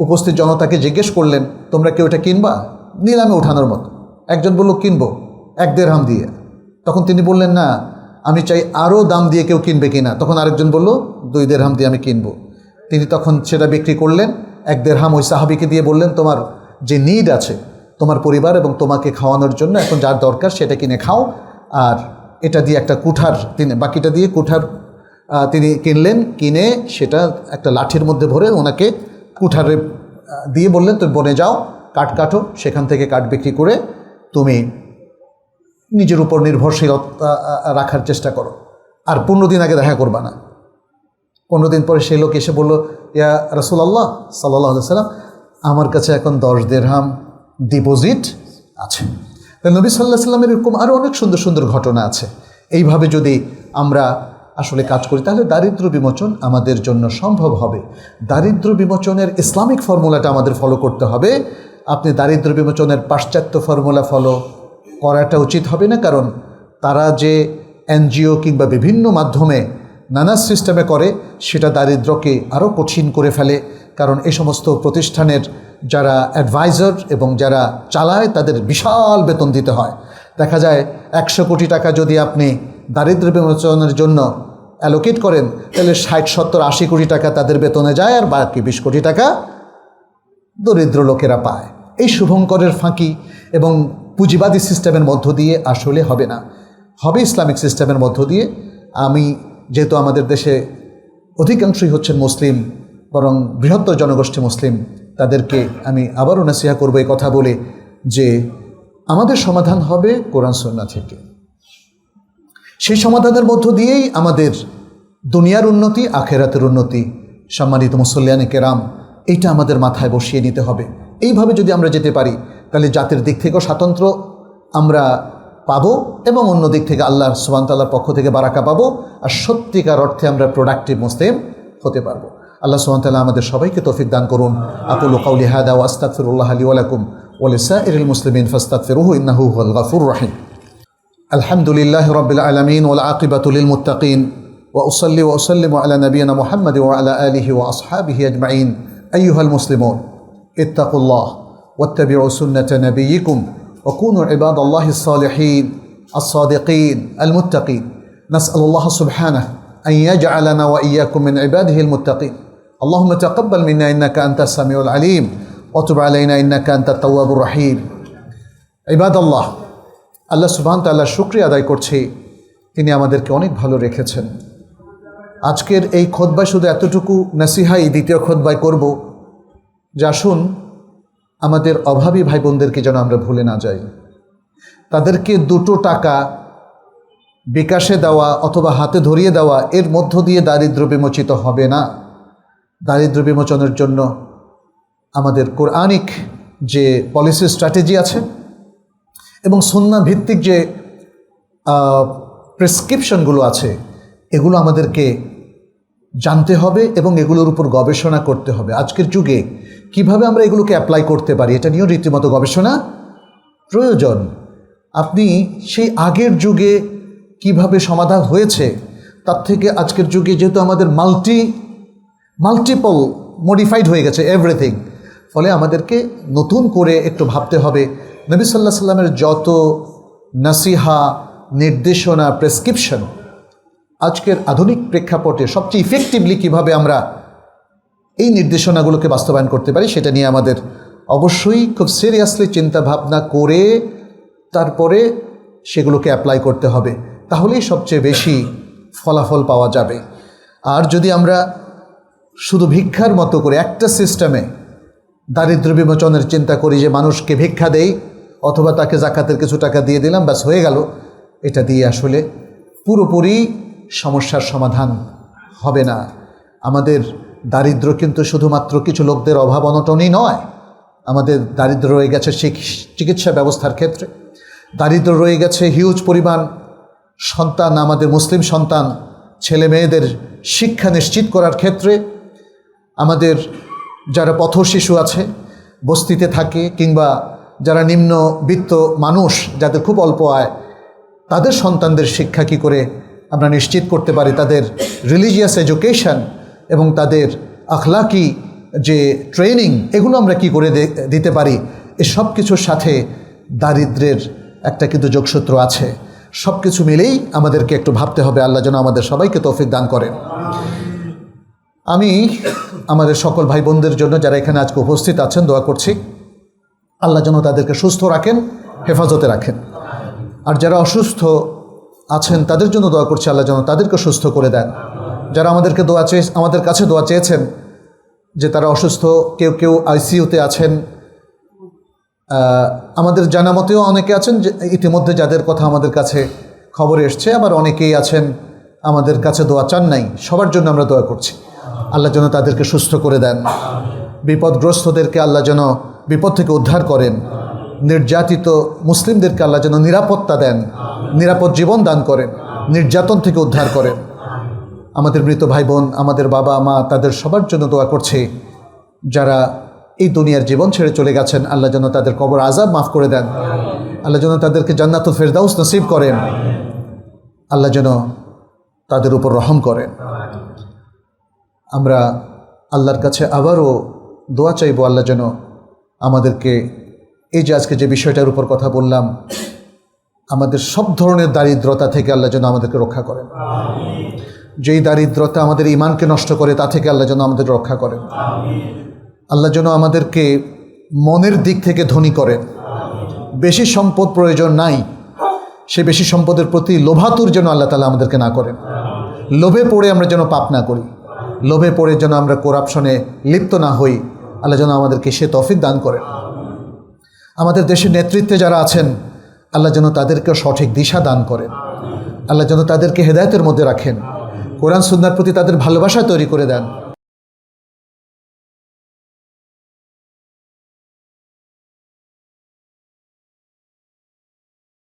উপস্থিত জনতাকে জিজ্ঞেস করলেন তোমরা কেউ এটা কিনবা? নিলামে ওঠানোর মতো। একজন বলল কিনবো 1 দিরহাম দিয়ে। তখন তিনি বললেন না, আমি চাই আরও দাম দিয়ে কেউ কিনবে কিনা। তখন আরেকজন বলল 2 দিরহাম দিয়ে আমি কিনবো। তিনি তখন সেটা বিক্রি করলেন 1 দিরহাম ওই সাহাবিকে দিয়ে বললেন তোমার যে নিড আছে তোমার পরিবার এবং তোমাকে খাওয়ানোর জন্য এখন যার দরকার সেটা কিনে খাও। আর এটা দিয়ে একটা কুঠার, তিনি বাকিটা দিয়ে কুঠার তিনি কিনলেন, কিনে সেটা একটা লাঠির মধ্যে ভরে ওনাকে কুঠারে দিয়ে বললেন তুমি বনে যাও, কাঠ কাটো, সেখান থেকে কাঠ বিক্রি করে তুমি নিজের উপর নির্ভরশীলতা রাখার চেষ্টা করো। আর 15 দিন আগে দেখা করবা না। 15 দিন পরে সেই লোক এসে বলল ইয়া রাসূলুল্লাহ সাল্লাল্লাহু আলাইহি সাল্লাম, আমার কাছে এখন 10 দিরহাম ডিপোজিট আছে। নবী সাল্লাল্লাহু আলাইহি সাল্লামের এরকম আরও অনেক সুন্দর সুন্দর ঘটনা আছে। এইভাবে যদি আমরা আসলে কাজ করি তাহলে দারিদ্র্য বিমোচন আমাদের জন্য সম্ভব হবে। দারিদ্র্য বিমোচনের ইসলামিক ফর্মুলাটা আমাদের ফলো করতে হবে। আপনি দারিদ্র্য বিমোচনের পাশ্চাত্য ফর্মুলা ফলো করাটা উচিত হবে না, কারণ তারা যে এনজিও কিংবা বিভিন্ন মাধ্যমে নানা সিস্টেমে করে সেটা দারিদ্র্যকে আরও কঠিন করে ফেলে। কারণ এই সমস্ত প্রতিষ্ঠানের যারা অ্যাডভাইজার এবং যারা চালায় তাদের বিশাল বেতন দিতে হয়। দেখা যায় 100 কোটি টাকা যদি আপনি দারিদ্র্য বিমোচনের জন্য অ্যালোকেট করেন তাহলে 60, 70, 80 কোটি টাকা তাদের বেতনে যায়, আর বাকি 20 কোটি টাকা দরিদ্র লোকেরা পায়। এই শুভঙ্করের ফাঁকি এবং পুঁজিবাদী সিস্টেমের মধ্য দিয়ে আসলে হবে না, হবে ইসলামিক সিস্টেমের মধ্য দিয়ে। আমি যেহেতু আমাদের দেশে অধিকাংশই হচ্ছেন মুসলিম, বরং বৃহত্তর জনগোষ্ঠী মুসলিম, তাদেরকে আমি আবারও নসিহা করব এই কথা বলে যে আমাদের সমাধান হবে কোরআন সুন্নাহ থেকে। সেই সমাধানের মধ্য দিয়েই আমাদের দুনিয়ার উন্নতি, আখেরাতের উন্নতি। সম্মানিত মুসল্লিয়ানে কেরাম, এইটা আমাদের মাথায় বসিয়ে নিতে হবে। এইভাবে যদি আমরা যেতে পারি তাহলে জাতির দিক থেকেও স্বাতন্ত্র্য আমরা পাবো এবং অন্য দিক থেকে আল্লাহ সুবহানাহু ওয়া তাআলার পক্ষ থেকে বারাকা পাবো, আর সত্যিকার অর্থে আমরা প্রোডাক্টিভ মুসলিম হতে পারবো। আল্লাহ সুবহানাহু ওয়া তাআলা আমাদের সবাইকে তৌফিক দান করুন। আকুলু কাউলি হাদা ওয়া আস্তাগফিরুল্লাহ লি ওয়া লাকুম ওয়া লিসাইরিল মুসলিমিন ফাস্তাগফিরুহু ইন্নাহু হুয়াল গাফুরুর রাহিম। আলহামদুলিল্লাহি রাব্বিল আলামিন ওয়াল আকিবাতু লিল মুত্তাকিন ওয়া উসাল্লি ওয়া উসাল্লিমু আলা নাবিয়িনা মুহাম্মাদ ওয়া আলা আলিহি ওয়া আসহাবিহি আজমাইন। আইয়ুহাল মুসলিমুন ইত্তাকুল্লাহ ওয়াত্তাবিউ সুন্নাতা নাবিয়িকুম ওয়া কুনু ইবাদাল্লাহিস সালিহিন الصادقين المتقين. نسأل الله سبحانه أن يجعلنا وإياكم من عباده المتقين. اللهم تقبل منا إنك أنت السميع العليم وتب علينا إنك أنت التواب الرحيم. عباد الله, আল্লাহ সুবহানাহু ওয়া তাআলার শুকরিয়া আদায় করছি, তিনি আমাদেরকে অনেক ভালো রেখেছেন। আজকের এই খুতবায় শুধু এতটুকু নসিহাই দ্বিতীয় খুতবায় করব যে আসুন আমাদের অভাবী ভাই বোনদেরকে যেন আমরা ভুলে না যাই। তাদেরকে 2 টাকা বিকাশে দেওয়া অথবা হাতে ধরিয়ে দেওয়া এর মধ্য দিয়ে দারিদ্র্য বিমোচিত হবে না। দারিদ্র্য বিমোচনের জন্য আমাদের কোরআনিক যে পলিসি স্ট্র্যাটেজি আছে এবং সুন্নাহ ভিত্তিক যে প্রেসক্রিপশনগুলো আছে এগুলো আমাদেরকে জানতে হবে এবং এগুলোর উপর গবেষণা করতে হবে। আজকের যুগে কিভাবে আমরা এগুলোকে অ্যাপ্লাই করতে পারি এটা নিয়েও রীতিমতো গবেষণা প্রয়োজন। আপনি সেই আগের যুগে কিভাবে সমাধান হয়েছে তার থেকে আজকের যুগে যেহেতু আমাদের মাল্টিপল মডিফাইড হয়ে গেছে এভরিথিং। ফলে আমাদেরকে নতুন করে একটু ভাবতে হবে নবী সাল্লাল্লাহু আলাইহি সাল্লামের যত নাসিহা, নির্দেশনা, প্রেসক্রিপশন আজকের আধুনিক প্রেক্ষাপটে সবচেয়ে ইফেক্টিভলি কীভাবে আমরা এই নির্দেশনাগুলোকে বাস্তবায়ন করতে পারি সেটা নিয়ে আমাদের অবশ্যই খুব সিরিয়াসলি চিন্তা ভাবনা করে তারপরে সেগুলোকে অ্যাপ্লাই করতে হবে, তাহলেই সবচেয়ে বেশি ফলাফল পাওয়া যাবে। আর যদি আমরা শুধু ভিক্ষার মতো করে একটা সিস্টেমে দারিদ্র বিমোচনের চিন্তা করি যে মানুষকে ভিক্ষা দেই অথবা তাকে জাকাতের কিছু টাকা দিয়ে দিলাম, ব্যাস হয়ে গেল, এটা দিয়ে আসলে পুরোপুরি সমস্যার সমাধান হবে না। আমাদের দারিদ্র কিন্তু শুধুমাত্র কিছু লোকদের অভাব অনটনই নয়, আমাদের দারিদ্র রয়ে গেছে চিকিৎসা ব্যবস্থার ক্ষেত্রে, দারিদ্র রয়ে গেছে হিউজ পরিমাণ সন্তান, আমাদের মুসলিম সন্তান ছেলে মেয়েদের শিক্ষা নিশ্চিত করার ক্ষেত্রে, আমাদের যারা পথ শিশু আছে বস্তিতে থাকে কিংবা যারা নিম্নবিত্ত মানুষ যাদের খুব অল্প আয়, তাদের সন্তানদের শিক্ষা কী করে আমরা নিশ্চিত করতে পারি, তাদের রিলিজিয়াস এডুকেশন এবং তাদের আখলাকি যে ট্রেনিং এগুলো আমরা কি করে দিতে পারি, এসব কিছুর সাথে দারিদ্রের একটা কিন্তু যোগসূত্র আছে। সব কিছু মিলেই আমাদেরকে একটু ভাবতে হবে। আল্লাহ যেন আমাদের সবাইকে তৌফিক দান করেন। আমি আমাদের সকল ভাই বোনদের জন্য যারা এখানে আজকে উপস্থিত আছেন দোয়া করছি, আল্লাহ যেন তাদেরকে সুস্থ রাখেন, হেফাজতে রাখেন। আর যারা অসুস্থ আছেন তাদের জন্য দোয়া করছি, আল্লাহ যেন তাদেরকে সুস্থ করে দেন। যারা আমাদের কাছে দোয়া চেয়েছেন যে তারা অসুস্থ, কেউ কেউ আইসিইউতে আছেন, আমাদের জানা মতেও অনেকে আছেন যে ইতিমধ্যে যাদের কথা আমাদের কাছে খবর এসছে, আবার অনেকেই আছেন আমাদের কাছে দোয়া চান নাই। সবার জন্য আমরা দোয়া করছি, আল্লাহ যেন তাদেরকে সুস্থ করে দেন। বিপদগ্রস্তদেরকে আল্লাহ যেন বিপদ থেকে উদ্ধার করেন। নির্যাতিত মুসলিমদেরকে আল্লাহ যেন নিরাপত্তা দেন, নিরাপদ জীবন দান করেন, নির্যাতন থেকে উদ্ধার করেন। আমাদের মৃত ভাই বোন, আমাদের বাবা মা, তাদের সবার জন্য দোয়া করছি। যারা এই দুনিয়ার জীবন ছেড়ে চলে গেছেন, আল্লাহ যেন তাদের কবর আযাব মাফ করে দেন, আল্লাহ যেন তাদেরকে জান্নাতুল ফেরদাউস নসিব করেন, আল্লাহ যেন তাদের উপর রহম করেন। আমরা আল্লাহর কাছে আবারও দোয়া চাইব, আল্লাহ যেন আমাদেরকে এই যে আজকে যে বিষয়টার উপর কথা বললাম, আমাদের সব ধরনের দারিদ্রতা থেকে আল্লাহ যেন আমাদেরকে রক্ষা করেন। যেই দারিদ্রতা আমাদের ঈমানকে নষ্ট করে তা থেকে আল্লাহ যেন আমাদের রক্ষা করেন। আল্লাহ যেন আমাদেরকে মনের দিক থেকে ধনী করেন। বেশি সম্পদ প্রয়োজন নাই, সে বেশি সম্পদের প্রতি লোভাতুর যেন আল্লাহ তাআলা আমাদেরকে না করেন। লোভে পড়ে আমরা যেন পাপ না করি, লোভে পড়ে যেন আমরা করাপশনে লিপ্ত না হই, আল্লাহ যেন আমাদেরকে সে তৌফিক দান করেন। আমাদের দেশের নেতৃত্বে যারা আছেন, আল্লাহ যেন তাদেরকে সঠিক দিশা দান করেন, আল্লাহ যেন তাদেরকে হেদায়েতের মধ্যে রাখেন, কোরআন সুন্নাহর প্রতি তাদের ভালোবাসা তৈরি করে দেন।